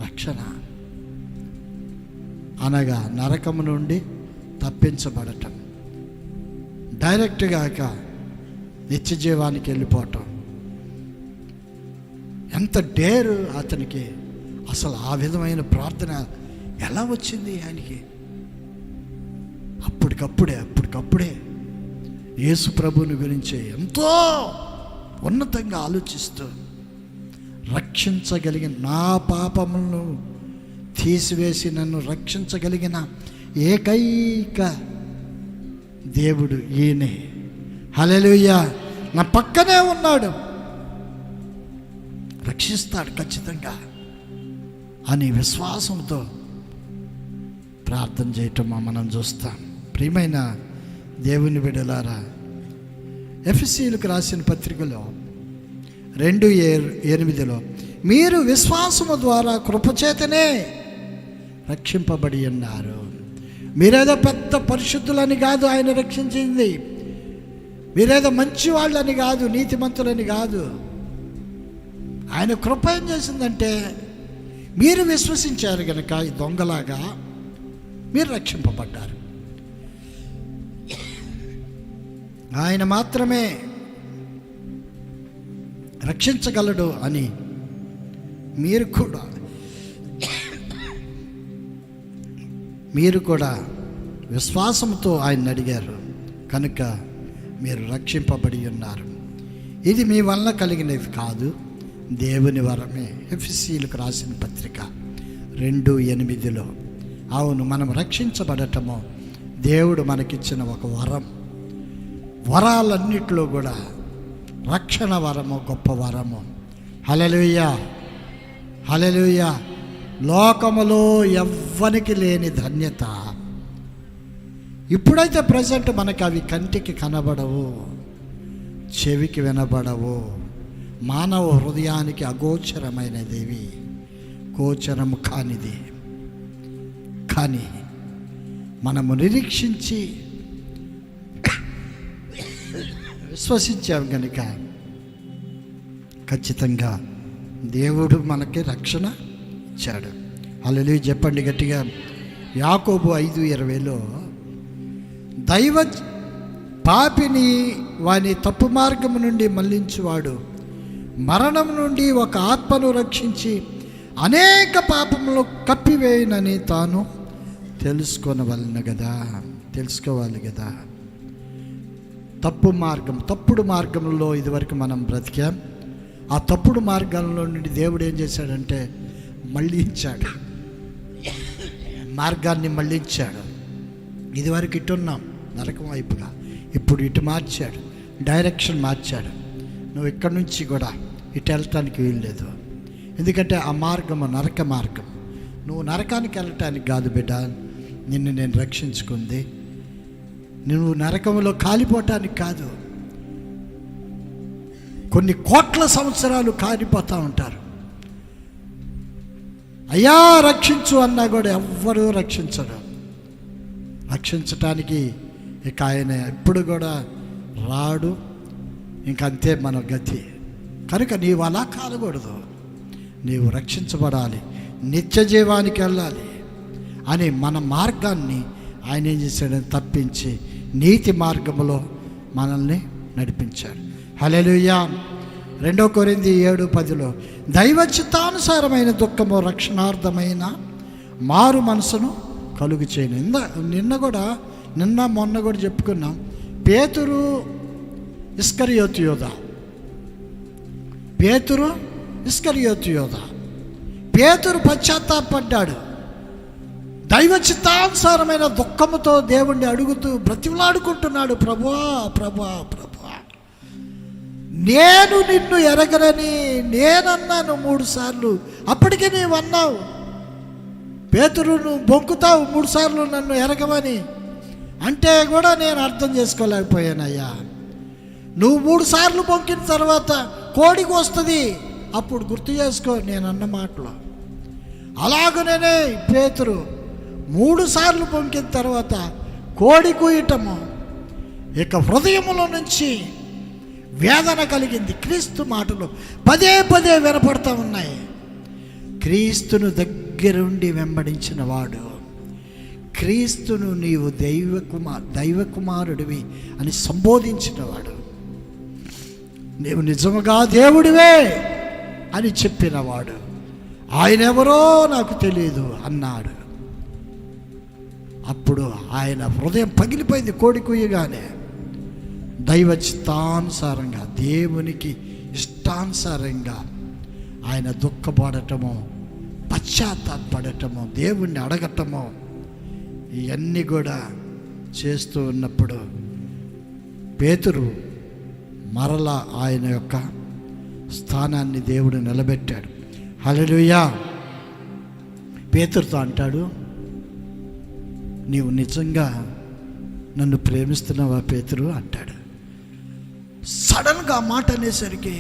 రక్షణ అనగా నరకము నుండి తప్పించబడటం, డైరెక్ట్గా నిత్య జీవానికి వెళ్ళిపోవటం. ఎంత డేరు అతనికి! అసలు ఆ విధమైన ప్రార్థన ఎలా వచ్చింది ఆయనకి? అప్పటికప్పుడే యేసు ప్రభువుని గురించి ఎంతో ఉన్నతంగా ఆలోచిస్తూ రక్షించగలిగిన, నా పాపములను తీసివేసి నన్ను రక్షించగలిగిన ఏకైక దేవుడు ఈయనే. హల్లెలూయా. నా పక్కనే ఉన్నాడు, రక్షిస్తాడు ఖచ్చితంగా అని విశ్వాసంతో ప్రార్థన చేయటం మనం చూస్తాం. ప్రియమైన దేవుని బిడ్డలారా, ఎఫెసీయులకు రాసిన పత్రికలో 2:8 మీరు విశ్వాసము ద్వారా కృపచేతనే రక్షింపబడి ఉన్నారు. మీరేదో పెద్ద పరిశుద్ధులని కాదు ఆయన రక్షించింది, మీరేదో మంచి వాళ్ళని కాదు, నీతిమంతులని కాదు. ఆయన కృప ఏం చేసిందంటే, మీరు విశ్వసించారు కనుక ఈ దొంగలాగా మీరు రక్షింపబడ్డారు. ఆయన మాత్రమే రక్షించగలడు అని మీరు కూడా విశ్వాసంతో ఆయన అడిగారు కనుక మీరు రక్షింపబడి ఉన్నారు. ఇది మీ వల్ల కలిగినది కాదు, దేవుని వరమే. ఎఫెసీయులకు రాసిన పత్రిక 2:8. అవును, మనం రక్షించబడటము దేవుడు మనకిచ్చిన ఒక వరం. వరాలన్నిటిలో కూడా రక్షణ వరము గొప్ప వరము. హల్లెలూయా. హల్లెలూయా. లోకములో ఎవ్వనికి లేని ధన్యత. ఇప్పుడైతే ప్రజెంట్ మనకి అవి కంటికి కనబడవు, చెవికి వినబడవు, మానవ హృదయానికి అగోచరమైనదేవి, గోచరము కానిది. కానీ మనము నిరీక్షించి విశ్వసించాం కనుక ఖచ్చితంగా దేవుడు మనకి రక్షణ ఇచ్చాడు. హల్లెలూయా చెప్పండి గట్టిగా. యాకోబు 5:20లో దైవ పాపిని వాని తప్పు మార్గము నుండి మళ్లించువాడు మరణం నుండి ఒక ఆత్మను రక్షించి అనేక పాపములు కప్పివేయనని తాను తెలుసుకోవాలి కదా. తప్పుడు మార్గంలో ఇదివరకు మనం బ్రతికాం. ఆ తప్పుడు మార్గాల్లో నుండి దేవుడు ఏం చేశాడంటే మళ్ళించాడు, మార్గాన్ని మళ్ళించాడు. ఇదివరకు ఇటున్నాం నరకం వైపుగా, ఇప్పుడు ఇటు మార్చాడు, డైరెక్షన్ మార్చాడు. నువ్వు ఇక్కడి నుంచి కూడా ఇటు వెళ్ళటానికి వీల్లేదు. ఎందుకంటే ఆ మార్గము నరక మార్గం. నువ్వు నరకానికి వెళ్ళటానికి కాదు బిడ్డ, నిన్ను నేను రక్షించుకుంది. నువ్వు నరకంలో కాలిపోవటానికి కాదు. కొన్ని కోట్ల సంవత్సరాలు కాలిపోతూ ఉంటారు. అయ్యా రక్షించు అన్నా కూడా ఎవ్వరూ రక్షించడు. రక్షించటానికి ఇక ఆయన ఎప్పుడు కూడా రాడు. ఇంకంతే మన గతి. కనుక నీవు అలా కాలకూడదు. నీవు రక్షించబడాలి, నిత్య జీవానికి వెళ్ళాలి అని మన మార్గాన్ని ఆయన ఏం చేశాడని తప్పించి నీతి మార్గములో మనల్ని నడిపించాడు. హల్లెలూయా. 2 కొరింథీ 7:10లో దైవ చిత్తానుసారమైన దుఃఖము రక్షణార్థమైన మారు మనసును కలుగు చేయను. నిన్న మొన్న కూడా చెప్పుకున్నాం. పేతురు ఇస్కరియోతు యోధ. పేతురు పశ్చాత్తాపడ్డాడు. దైవ చిత్తానుసారమైన దుఃఖముతో దేవుణ్ణి అడుగుతూ బ్రతిమలాడుకుంటున్నాడు. ప్రభువా ప్రభువా ప్రభువా, నేను నిన్ను ఎరగనని నేనన్నాను 3 సార్లు. అప్పటికే నీవు అన్నావు, పేతురు నువ్వు బొంకుతావు 3 సార్లు నన్ను ఎరగమని అంటే కూడా నేను అర్థం చేసుకోలేకపోయానయ్యా. నువ్వు 3 సార్లు బొంకిన తర్వాత కోడికి వస్తుంది, అప్పుడు గుర్తు చేసుకో నేను అన్న మాటలు. అలాగనే పేతురు 3 సార్లు బొంకిన తర్వాత కోడి కూయటము, ఇక హృదయములో నుంచి వేదన కలిగింది. క్రీస్తు మాటలు పదే వినపడతా ఉన్నాయి. క్రీస్తును దగ్గరుండి వెంబడించిన వాడు, క్రీస్తును నీవు దైవ కుమారుడివి అని సంబోధించినవాడు, నీవు నిజముగా దేవుడివే అని చెప్పినవాడు, ఆయన ఎవరో నాకు తెలియదు అన్నాడు. అప్పుడు ఆయన హృదయం పగిలిపోయింది. కోడి కుయ్యగానే దైవ చిత్తానుసారంగా, దేవునికి ఇష్టానుసారంగా ఆయన దుఃఖపడటము, పశ్చాత్తాపడటము, దేవుణ్ణి అడగటము, ఇవన్నీ కూడా చేస్తూ ఉన్నప్పుడు పేతురు మరలా ఆయన యొక్క స్థానాన్ని దేవుడు నిలబెట్టాడు. హల్లెలూయా. పేతురుతో అంటాడు, నీవు నిజంగా నన్ను ప్రేమిస్తున్నావా పేతురు అంటాడు. సడన్గా మాట అనేసరికి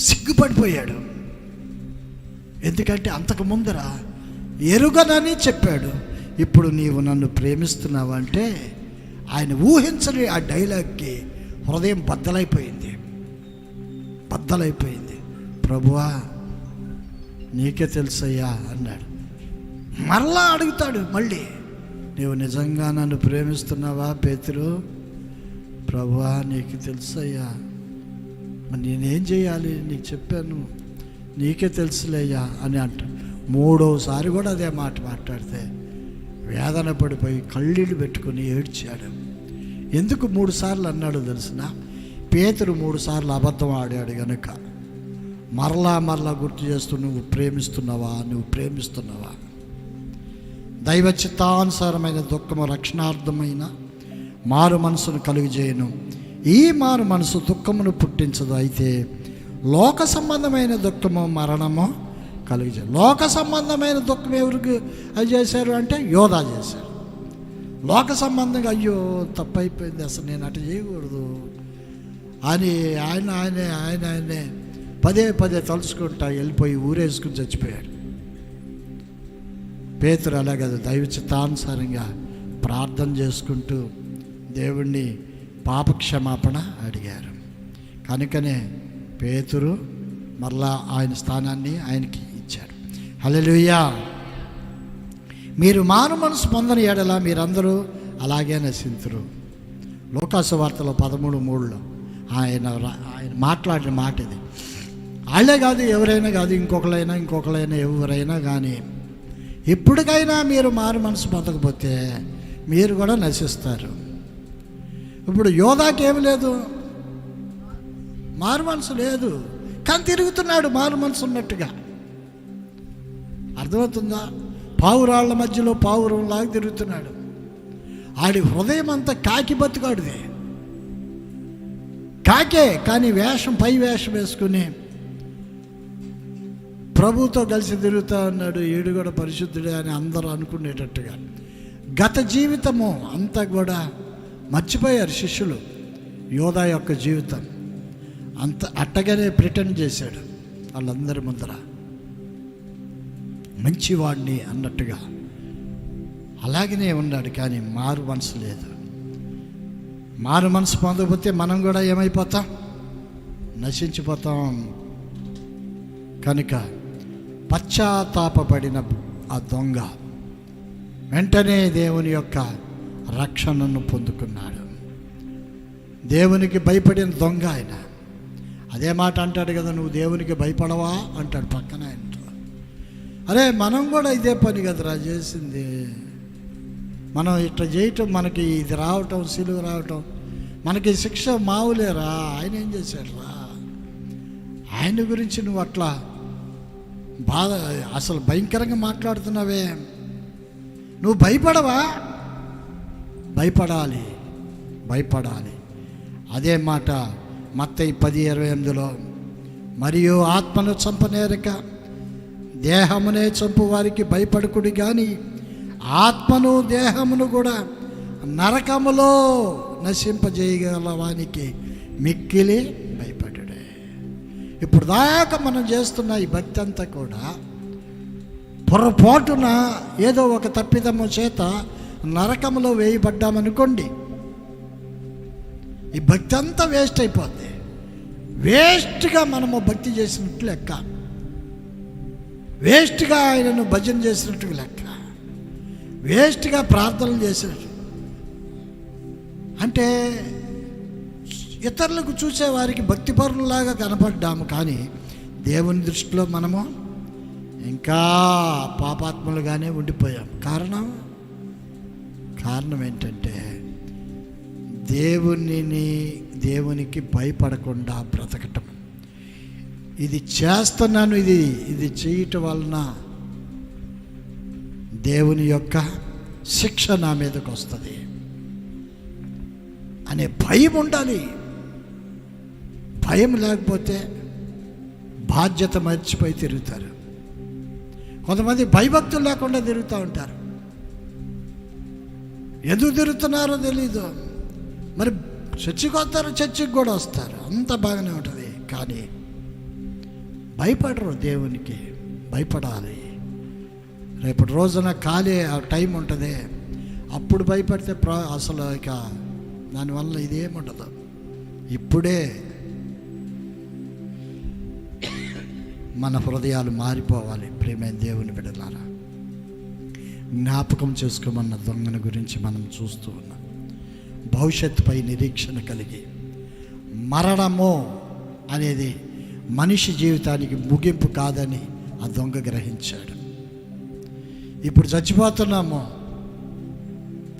సిగ్గుపడిపోయాడు. ఎందుకంటే అంతకు ముందర ఎరుగనని చెప్పాడు. ఇప్పుడు నీవు నన్ను ప్రేమిస్తున్నావా అంటే ఆయన ఊహించని ఆ డైలాగ్కి హృదయం బద్దలైపోయింది. ప్రభువా నీకే తెలుసయ్యా అన్నాడు. మరలా అడుగుతాడు మళ్ళీ, నీవు నిజంగా నన్ను ప్రేమిస్తున్నావా పేతురు? ప్రభువా నీకు తెలుసయ్యా, మరి నేనేం చేయాలి? నీకు చెప్పాను, నీకే తెలుసులేయ్యా అని అంట. 3వసారి కూడా అదే మాట మాట్లాడితే వేదన పడిపోయి కళ్ళీళ్ళు పెట్టుకుని ఏడ్చాడు. ఎందుకు 3 సార్లు అన్నాడు తెలిసిన? పేతురు 3 సార్లు అబద్ధం ఆడాడు గనుక మరలా గుర్తు చేస్తూ నువ్వు ప్రేమిస్తున్నావా? దైవ చిత్తానుసారమైన దుఃఖము రక్షణార్థమైన మారు మనసును కలుగజేయను. ఈ మారు మనసు దుఃఖమును పుట్టించదు. అయితే లోక సంబంధమైన దుఃఖము మరణము కలుగజేయదు. లోక సంబంధమైన దుఃఖం ఎవరికి అది చేశారు అంటే యోధా చేశారు. లోక సంబంధంగా అయ్యో తప్పైపోయింది, అసలు నేను అటు చేయకూడదు, అని ఆయనే పదే తలుచుకుంటా వెళ్ళిపోయి ఊరేసుకుని చచ్చిపోయాడు. పేతురు అలా కదా, దైవ చిత్తానుసారంగా ప్రార్థన చేసుకుంటూ దేవుణ్ణి పాపక్షమాపణ అడిగారు. కనుకనే పేతురు మరలా ఆయన స్థానాన్ని ఆయనకి ఇచ్చాడు. హల్లెలూయా. మీరు మారు మనసు పొందని ఎడల మీరందరూ అలాగే నశింతురు. లోకాసు వార్తలో 13:3 ఆయన మాట్లాడిన మాట ఇది. వాళ్ళే కాదు, ఎవరైనా కాదు, ఇంకొకరైనా ఎవరైనా కానీ ఇప్పటికైనా మీరు మారు మనసు పొందకపోతే మీరు కూడా నశిస్తారు. ఇప్పుడు యోధాకి ఏమి లేదు, మారు మనసు లేదు, కానీ తిరుగుతున్నాడు మారు మనసు ఉన్నట్టుగా. అర్థమవుతుందా? పావురాళ్ల మధ్యలో పావురంలాగా తిరుగుతున్నాడు. ఆడి హృదయం అంతా కాకి బతుకాడిది, కాకే, కానీ పై వేషం వేసుకుని ప్రభుతో కలిసి తిరుగుతూ ఉన్నాడు. ఈడు కూడా పరిశుద్ధుడే అని అందరూ అనుకునేటట్టుగా గత జీవితము అంతా కూడా మర్చిపోయారు శిష్యులు. యోధా యొక్క జీవితం అంత అట్టగానే ప్రిటెండ్ చేశాడు వాళ్ళందరి ముందర, మంచివాడిని అన్నట్టుగా అలాగనే ఉన్నాడు. కానీ మారు మనసు లేదు. మారు మనసు పొందకపోతే మనం కూడా ఏమైపోతాం? నశించిపోతాం. కనుక పశ్చాత్తాపపడిన ఆ దొంగ వెంటనే దేవుని యొక్క రక్షణను పొందుకున్నాడు. దేవునికి భయపడిన దొంగ ఆయన. అదే మాట అంటాడు కదా, నువ్వు దేవునికి భయపడవా అంటాడు పక్కన ఆయనతో. అరే మనం కూడా ఇదే పని కదరా చేసింది. మనం ఇట్లా చేయటం, మనకి ఇది రావటం, సిలువ రావటం, మనకి శిక్ష మావులేరా. ఆయన ఏం చేశాడు రా? ఆయన గురించి నువ్వు అట్లా బాధ అసలు భయంకరంగా మాట్లాడుతున్నావే. నువ్వు భయపడవా? భయపడాలి. అదే మాట మత్తయి 10:28 మరియు ఆత్మను చంపనేరక దేహమునే చంపు వారికి భయపడకుడి, కానీ ఆత్మను దేహమును కూడా నరకములో నశింపజేయగల వానికి మిక్కిలి భయపడుడే. ఇప్పుడు దాకా మనం చేస్తున్న ఈ భక్తి అంతా కూడా పొరపాటున ఏదో ఒక తప్పిదము చేత నరకములో వేయబడ్డామనుకోండి, ఈ భక్తి అంతా వేస్ట్ అయిపోద్ది. వేస్ట్గా మనము భక్తి చేసినట్లు లెక్క, వేస్ట్గా ఆయనను భజన చేసినట్టు లెక్క, వేస్ట్గా ప్రార్థనలు చేసినట్టు. అంటే ఇతరులకు చూసేవారికి భక్తిపరులాగా కనపడ్డాము, కానీ దేవుని దృష్టిలో మనము ఇంకా పాపాత్ములుగానే ఉండిపోయాం. కారణం ఏంటంటే దేవునికి భయపడకుండా బ్రతకటం. ఇది చేస్తున్నాను, ఇది చేయటం వలన దేవుని యొక్క శిక్ష నా మీదకి వస్తుంది అనే భయం ఉండాలి. భయం లేకపోతే బాధ్యత మర్చిపోయి తిరుగుతారు. కొంతమంది భయభక్తులు లేకుండా తిరుగుతూ ఉంటారు. ఎందుకు తిరుగుతున్నారో తెలీదు. మరి చర్చికి వస్తారు, చర్చికి కూడా వస్తారు, అంత బాగానే ఉంటుంది. కానీ భయపడరు. దేవునికి భయపడాలి. రేపటి రోజున ఖాళీ టైం ఉంటుంది, అప్పుడు భయపడితే అసలు ఇక దానివల్ల ఇదేముండదు. ఇప్పుడే మన హృదయాలు మారిపోవాలి. ప్రేమైన దేవుని బిడ్డలారా, జ్ఞాపకం చేసుకోమన్న దొంగను గురించి మనం చూస్తూ ఉన్నాం. భవిష్యత్తుపై నిరీక్షణ కలిగి మరణము అనేది మనిషి జీవితానికి ముగింపు కాదని ఆ దొంగ గ్రహించాడు. ఇప్పుడు చచ్చిపోతున్నాము,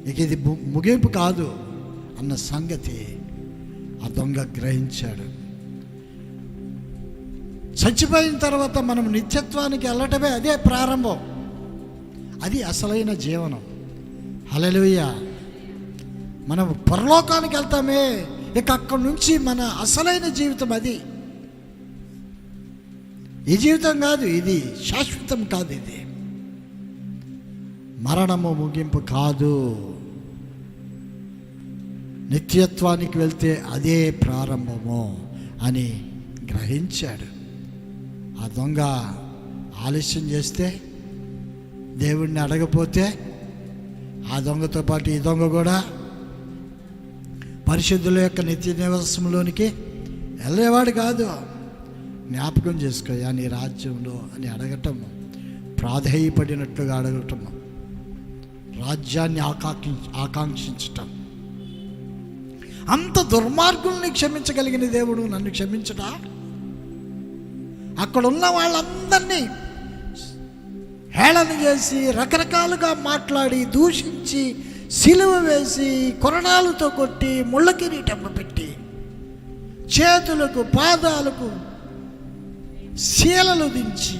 ఇక ఇది ముగింపు కాదు అన్న సంగతి ఆ దొంగ గ్రహించాడు. చచ్చిపోయిన తర్వాత మనం నిత్యత్వానికి వెళ్ళటమే అదే ప్రారంభం, అది అసలైన జీవనం. హల్లెలూయా. మనం పరలోకానికి వెళ్తామే, ఇక అక్కడి నుంచి మన అసలైన జీవితం అది. ఈ జీవితం కాదు, ఇది శాశ్వతం కాదు. ఇది మరణము ముగింపు కాదు. నిత్యత్వానికి వెళ్తే అదే ప్రారంభము అని గ్రహించాడు. ఆ దొంగ ఆలస్యం చేస్తే, దేవుణ్ణి అడగపోతే, ఆ దొంగతో పాటు ఈ దొంగ కూడా పరిశుద్ధుల యొక్క నిత్య నివాసంలోనికి వెళ్ళేవాడు కాదు. జ్ఞాపకం చేసుకోయా నీ రాజ్యంలో అని అడగటము, ప్రాధేయపడినట్లుగా అడగటము, రాజ్యాన్ని ఆకాంక్షించటం. అంత దుర్మార్గుల్ని క్షమించగలిగిన దేవుడు నన్ను క్షమించడా? అక్కడున్న వాళ్ళందరినీ హేళన చేసి, రకరకాలుగా మాట్లాడి, దూషించి, సిలువ వేసి, కొరణాలతో కొట్టి, ముళ్ళ కిరీటం పెట్టి, చేతులకు పాదాలకు శీలలు దించి,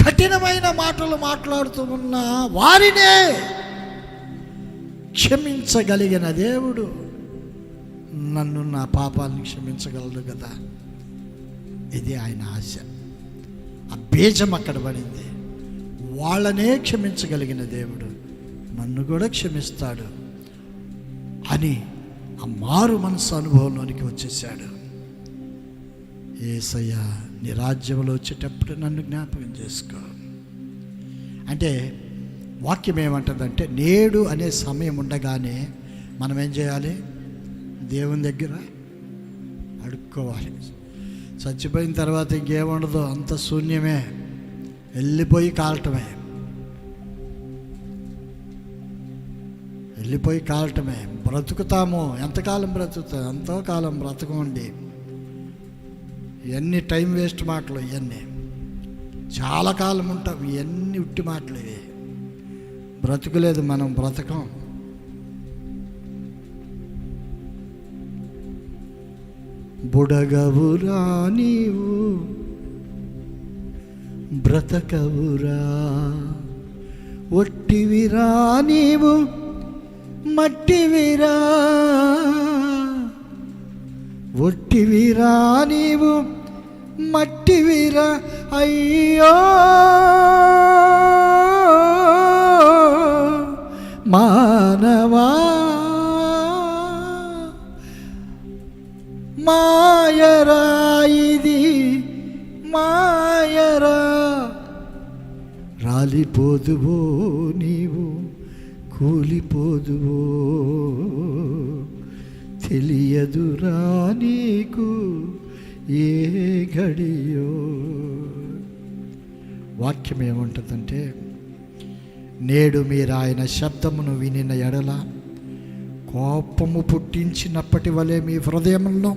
కఠినమైన మాటలు మాట్లాడుతూ ఉన్న వారినే క్షమించగలిగిన దేవుడు నన్ను, నా పాపాలను క్షమించగలడు కదా. ఇది ఆయన ఆశ. ఆ బీజం అక్కడ పడింది. వాళ్ళనే క్షమించగలిగిన దేవుడు నన్ను కూడా క్షమిస్తాడు అని ఆ మారు మనసు అనుభవంలోనికి వచ్చేసాడు. యేసయ్య నీ రాజ్యంలో వచ్చేటప్పుడు నన్ను జ్ఞాపకం చేసుకో అంటే వాక్యం ఏమంటుందంటే, నేడు అనే సమయం ఉండగానే మనం ఏం చేయాలి? దేవుని దగ్గర అడుక్కోవాలి. చచ్చిపోయిన తర్వాత ఇంకేముండదు, అంత శూన్యమే, వెళ్ళిపోయి కాలటమే, వెళ్ళిపోయి కాలటమే. బ్రతుకుతాము, ఎంతకాలం బ్రతుకుతాం? ఎంతో కాలం బ్రతకండి. ఇవన్నీ టైం వేస్ట్ మాటలు, ఇవన్నీ చాలా కాలం ఉంటాం. ఇవన్నీ ఉట్టి మాటలు, ఇవి బ్రతుకులేదు, మనం బ్రతకం. బుడగవురా నీవు, బ్రతకవురా, ఒట్టివిరా నీవు, మట్టివిరా, ఒట్టివిరా నీవు, మట్టివిరా. అయ్యో మానవా, మాయరా ఇది మాయరా, రాలిపోదువో నీవు, కూలిపోదువో, తెలియదురా నీకు ఏ గడియో. వాక్యం ఏముంటుందంటే, నేడు మీరు ఆయన శబ్దమును వినిన ఎడల కోపము పుట్టించినప్పటి వలె మీ హృదయంలో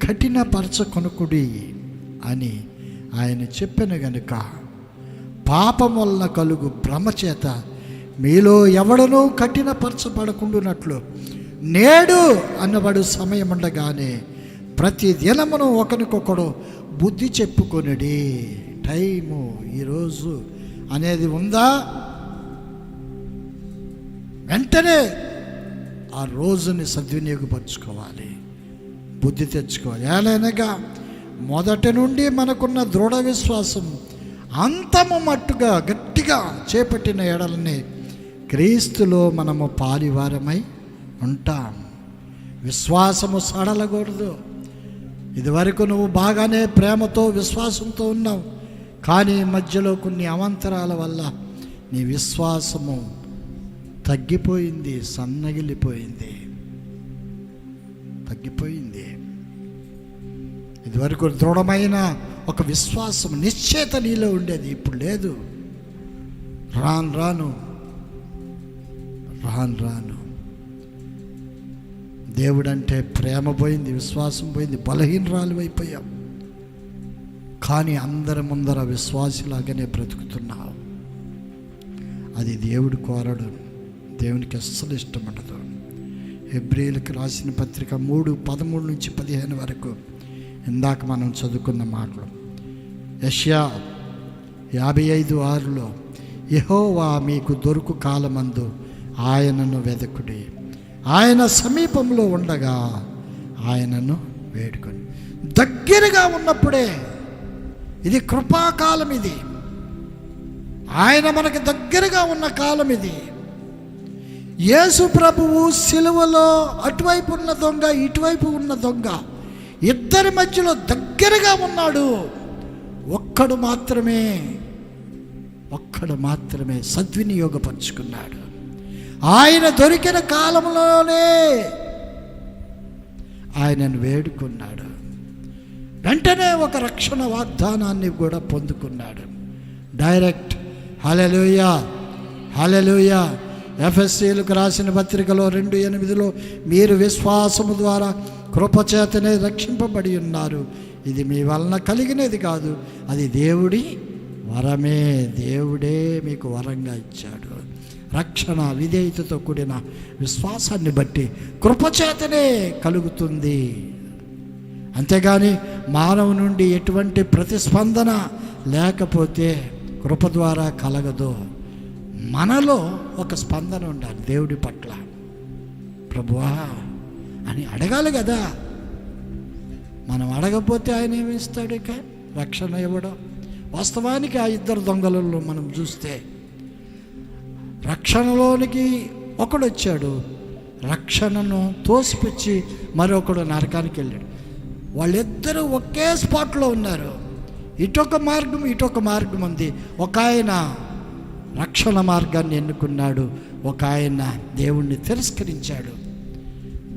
కఠినపరచకొనుకుడి అని ఆయన చెప్పిన గనుక, పాపం వలన కలుగు భ్రమ చేత మీలో ఎవడనూ కఠినపరచబడకుండునట్లు నేడు అన్నబడు సమయం ఉండగానే ప్రతి దినమును ఒకరికొకడు బుద్ధి చెప్పుకొనిడి. టైము ఈరోజు అనేది ఉందా? వెంటనే ఆ రోజుని సద్వినియోగపరచుకోవాలి, బుద్ధి తెచ్చుకోవాలి. ఏలైనగా మొదటి నుండి మనకున్న దృఢ విశ్వాసం అంతము మట్టుగా గట్టిగా చేపట్టిన ఎడలని క్రీస్తులో మనము పాలివారమై ఉంటాం. విశ్వాసము సడలకూడదు. ఇదివరకు నువ్వు బాగానే ప్రేమతో విశ్వాసంతో ఉన్నావు, కానీ మధ్యలో కొన్ని అవాంతరాల వల్ల నీ విశ్వాసము తగ్గిపోయింది, సన్నగిలిపోయింది, తగ్గిపోయింది. ఇదివరకు దృఢమైన ఒక విశ్వాసం, నిశ్చయత నీలో ఉండేది, ఇప్పుడు లేదు. రాను రాను దేవుడంటే ప్రేమ పోయింది, విశ్వాసం పోయింది, బలహీనరాలు అయిపోయాం. కానీ అందరి ముందర విశ్వాసిలాగానే బ్రతుకుతున్నావు. అది దేవుడు కోరడు, దేవునికి అస్సలు ఇష్టం ఉండదు. హెబ్రీయులకు రాసిన పత్రిక 3:13-15 వరకు ఇందాక మనం చదువుకున్న మాటలు. యెషయా 55:6లో యెహోవా మీకు దొరుకు కాలమందు ఆయనను వెదకుడి, ఆయన సమీపంలో ఉండగా ఆయనను వేడుకొని. దగ్గరగా ఉన్నప్పుడే, ఇది కృపాకాలం, ఇది ఆయన మనకి దగ్గరగా ఉన్న కాలం. ఇది యేసు ప్రభువు సిలువలో అటువైపు ఉన్న దొంగ, ఇటువైపు ఉన్న దొంగ, ఇద్దరి మధ్యలో దగ్గరగా ఉన్నాడు. ఒక్కడు మాత్రమే సద్వినియోగపరుచుకున్నాడు. ఆయన దొరికిన కాలంలోనే ఆయనను వేడుకున్నాడు. వెంటనే ఒక రక్షణ వాగ్దానాన్ని కూడా పొందుకున్నాడు డైరెక్ట్. హల్లెలూయా, హల్లెలూయా. ఎఫెసీయులకు రాసిన పత్రికలో 2:8 మీరు విశ్వాసము ద్వారా కృపచేతనే రక్షింపబడి ఉన్నారు, ఇది మీ వలన కలిగినది కాదు, అది దేవుడి వరమే. దేవుడే మీకు వరంగా ఇచ్చాడు. రక్షణ విధేయతతో కూడిన విశ్వాసాన్ని బట్టి కృపచేతనే కలుగుతుంది. అంతేగాని మానవు నుండి ఎటువంటి ప్రతిస్పందన లేకపోతే కృప ద్వారా కలగదు. మనలో ఒక స్పందన ఉండాలి దేవుడి పట్ల. ప్రభువా అని అడగాలి కదా. మనం అడగపోతే ఆయన ఏమి ఇస్తాడు? ఇక రక్షణ ఇవ్వడం. వాస్తవానికి ఆ ఇద్దరు దొంగలలో మనం చూస్తే రక్షణలోనికి ఒకడు వచ్చాడు, రక్షణను తోసిపుచ్చి మరొకడు నరకానికి వెళ్ళాడు. వాళ్ళిద్దరూ ఒకే స్పాట్లో ఉన్నారు. ఇటొక మార్గం ఉంది. ఒక ఆయన రక్షణ మార్గాన్ని ఎన్నుకున్నాడు, ఒక ఆయన దేవుణ్ణి తిరస్కరించాడు.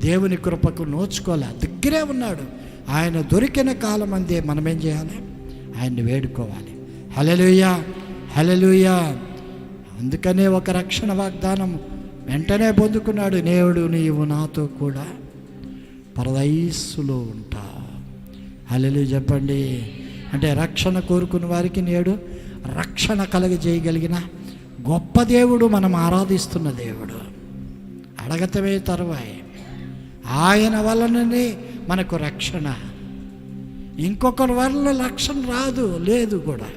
దేవుని కృపకు నోచుకోలే, దగ్గరే ఉన్నాడు. ఆయన దొరికిన కాలం అందే మనమేం చేయాలి? ఆయన్ని వేడుకోవాలి. హల్లెలూయా, హల్లెలూయా. అందుకనే ఒక రక్షణ వాగ్దానం వెంటనే పొందుకున్నాడు. నేడు నీవు నాతో కూడా పరదైసులో ఉంటావు. హల్లెలూయా చెప్పండి. అంటే రక్షణ కోరుకున్న వారికి నేడు రక్షణ కలగజేయగలిగిన గొప్ప దేవుడు మనం ఆరాధిస్తున్న దేవుడు. అడగతమే తరువాయి. ఆయన వలననే మనకు రక్షణ. ఇంకొకరి వలన రక్షణ లేదు కూడా.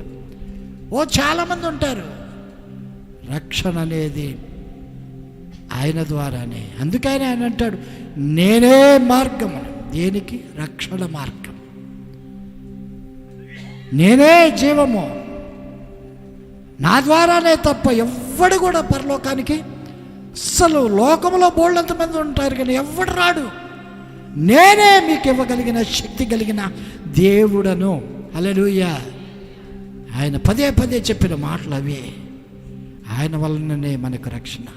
చాలామంది ఉంటారు. రక్షణ అనేది ఆయన ద్వారానే. అందుకని ఆయన అంటాడు, నేనే మార్గము. దేనికి? రక్షణ మార్గం. నేనే జీవము. నా ద్వారానే తప్ప ఎవ్వడు కూడా పరలోకానికి, అసలు లోకంలో బోళ్ళంతమంది ఉంటారు కానీ ఎవ్వడు రాడు. నేనే మీకు ఇవ్వగలిగిన శక్తి కలిగిన దేవుడను. హల్లెలూయా. ఆయన పదే చెప్పిన మాటలు అవే. ఆయన వలననే మనకు రక్షణ.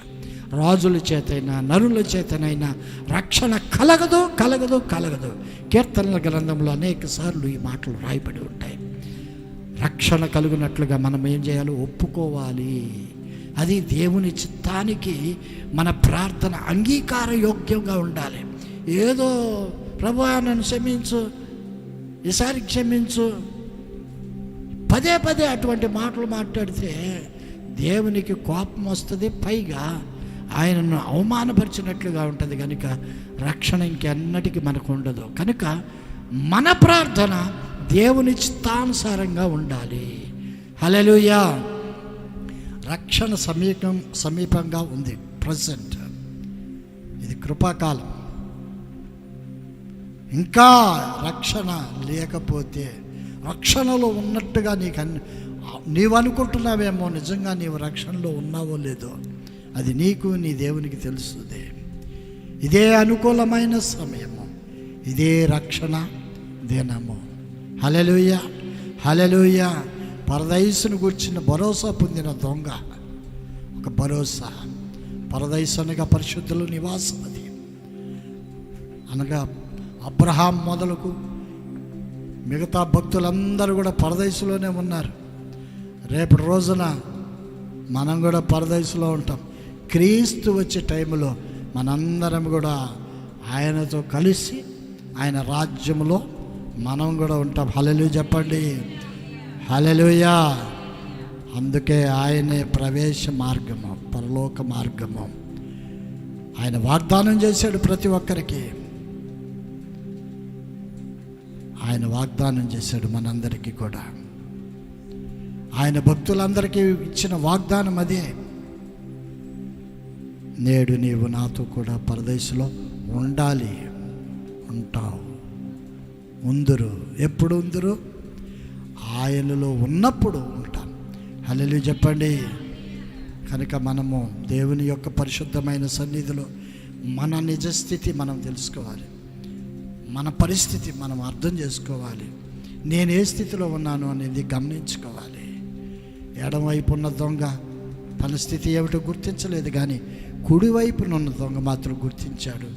రాజుల చేతైనా నరుల చేతనైనా రక్షణ కలగదు. కీర్తనల గ్రంథంలో అనేక సార్లు ఈ మాటలు రాయబడి ఉంటాయి. రక్షణ కలుగునట్లుగా మనం ఏం చేయాలి? ఒప్పుకోవాలి. అది దేవుని చిత్తానికి మన ప్రార్థన అంగీకార యోగ్యంగా ఉండాలి. ఏదో ప్రభువా నన్ను క్షమించు, ఈసారి క్షమించు, పదే అటువంటి మాటలు మాట్లాడితే దేవునికి కోపం వస్తుంది. పైగా ఆయనను అవమానపరిచినట్లుగా ఉంటుంది. కనుక రక్షణ ఇంకెన్నటికీ మనకు ఉండదు. కనుక మన ప్రార్థన దేవుని చిత్తానుసారంగా ఉండాలి. హల్లెలూయా. రక్షణ సమీపంగా ఉంది. ప్రజెంట్ ఇది కృపాకాలం. ఇంకా రక్షణ లేకపోతే, రక్షణలో ఉన్నట్టుగా నీవు అనుకుంటున్నావేమో, నిజంగా నీవు రక్షణలో ఉన్నావో లేదో అది నీకు నీ దేవునికి తెలుస్తుంది. ఇదే అనుకూలమైన సమయము, ఇదే రక్షణ దినము. హల్లెలూయా, హల్లెలూయా. పరదైసును గూర్చిన భరోసా పొందిన దొంగ ఒక భరోసా. పరదైసు అనగా పరిశుద్ధుల నివాసం. అది అనగా అబ్రహాం మొదలుకు మిగతా భక్తులందరూ కూడా పరదైసులోనే ఉన్నారు. రేపటి రోజున మనం కూడా పరదైసులో ఉంటాం. క్రీస్తు వచ్చే టైంలో మనందరం కూడా ఆయనతో కలిసి ఆయన రాజ్యంలో మనం కూడా ఉంటాం. హల్లెలూయా చెప్పండి. హల్లెలూయా. అందుకే ఆయనే ప్రవేశ మార్గము, పరలోక మార్గము. ఆయన వాగ్దానం చేశాడు ప్రతి ఒక్కరికి. ఆయన వాగ్దానం చేశాడు మనందరికీ కూడా. ఆయన భక్తులందరికీ ఇచ్చిన వాగ్దానం అదే. నేడు నీవు నాతో కూడా పరదేశంలో ఉండాలి. ఉంటావు. ఉందురు. ఎప్పుడు ఉందురు? ఆయనలో ఉన్నప్పుడు ఉంటాం. హల్లెలూయా చెప్పండి. కనుక మనము దేవుని యొక్క పరిశుద్ధమైన సన్నిధిలో మన నిజస్థితి మనం తెలుసుకోవాలి. మన పరిస్థితి మనం అర్థం చేసుకోవాలి. నేను ఏ స్థితిలో ఉన్నాను అనేది గమనించుకోవాలి. ఎడమవైపు ఉన్న దొంగ తన స్థితి ఏమిటో గుర్తించలేదు, కానీ కుడివైపున ఉన్న దొంగ మాత్రం గుర్తించాడు.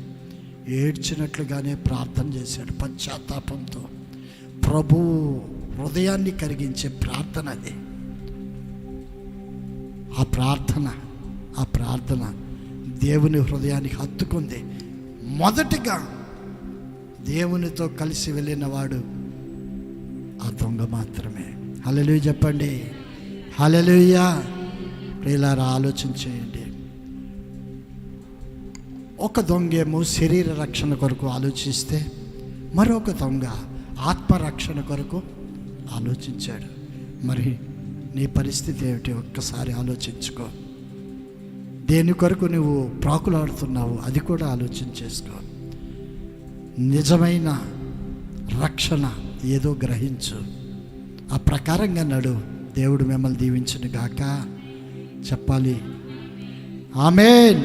ఏడ్చినట్లుగానే ప్రార్థన చేశాడు పశ్చాత్తాపంతో. ప్రభువు హృదయాన్ని కరిగించే ప్రార్థన అది. ఆ ప్రార్థన దేవుని హృదయానికి హత్తుకుంది. మొదటిగా దేవునితో కలిసి వెళ్ళిన వాడు ఆ దొంగ మాత్రమే. హల్లెలూయా చెప్పండి, హల్లెలూయా. ప్రియులారా, ఆలోచించేయండి. ఒక దొంగేమో శరీర రక్షణ కొరకు ఆలోచిస్తే, మరొక దొంగ ఆత్మరక్షణ కొరకు ఆలోచించాడు. మరి నీ పరిస్థితి ఏమిటి ఒక్కసారి ఆలోచించుకో. దేని కొరకు నువ్వు ప్రాకులాడుతున్నావు అది కూడా ఆలోచించేసుకో. నిజమైన రక్షణ ఏదో గ్రహించు, ఆ ప్రకారంగా నడు. దేవుడు మిమ్మల్ని దీవించును గాక. చెప్పాలి ఆమేన్.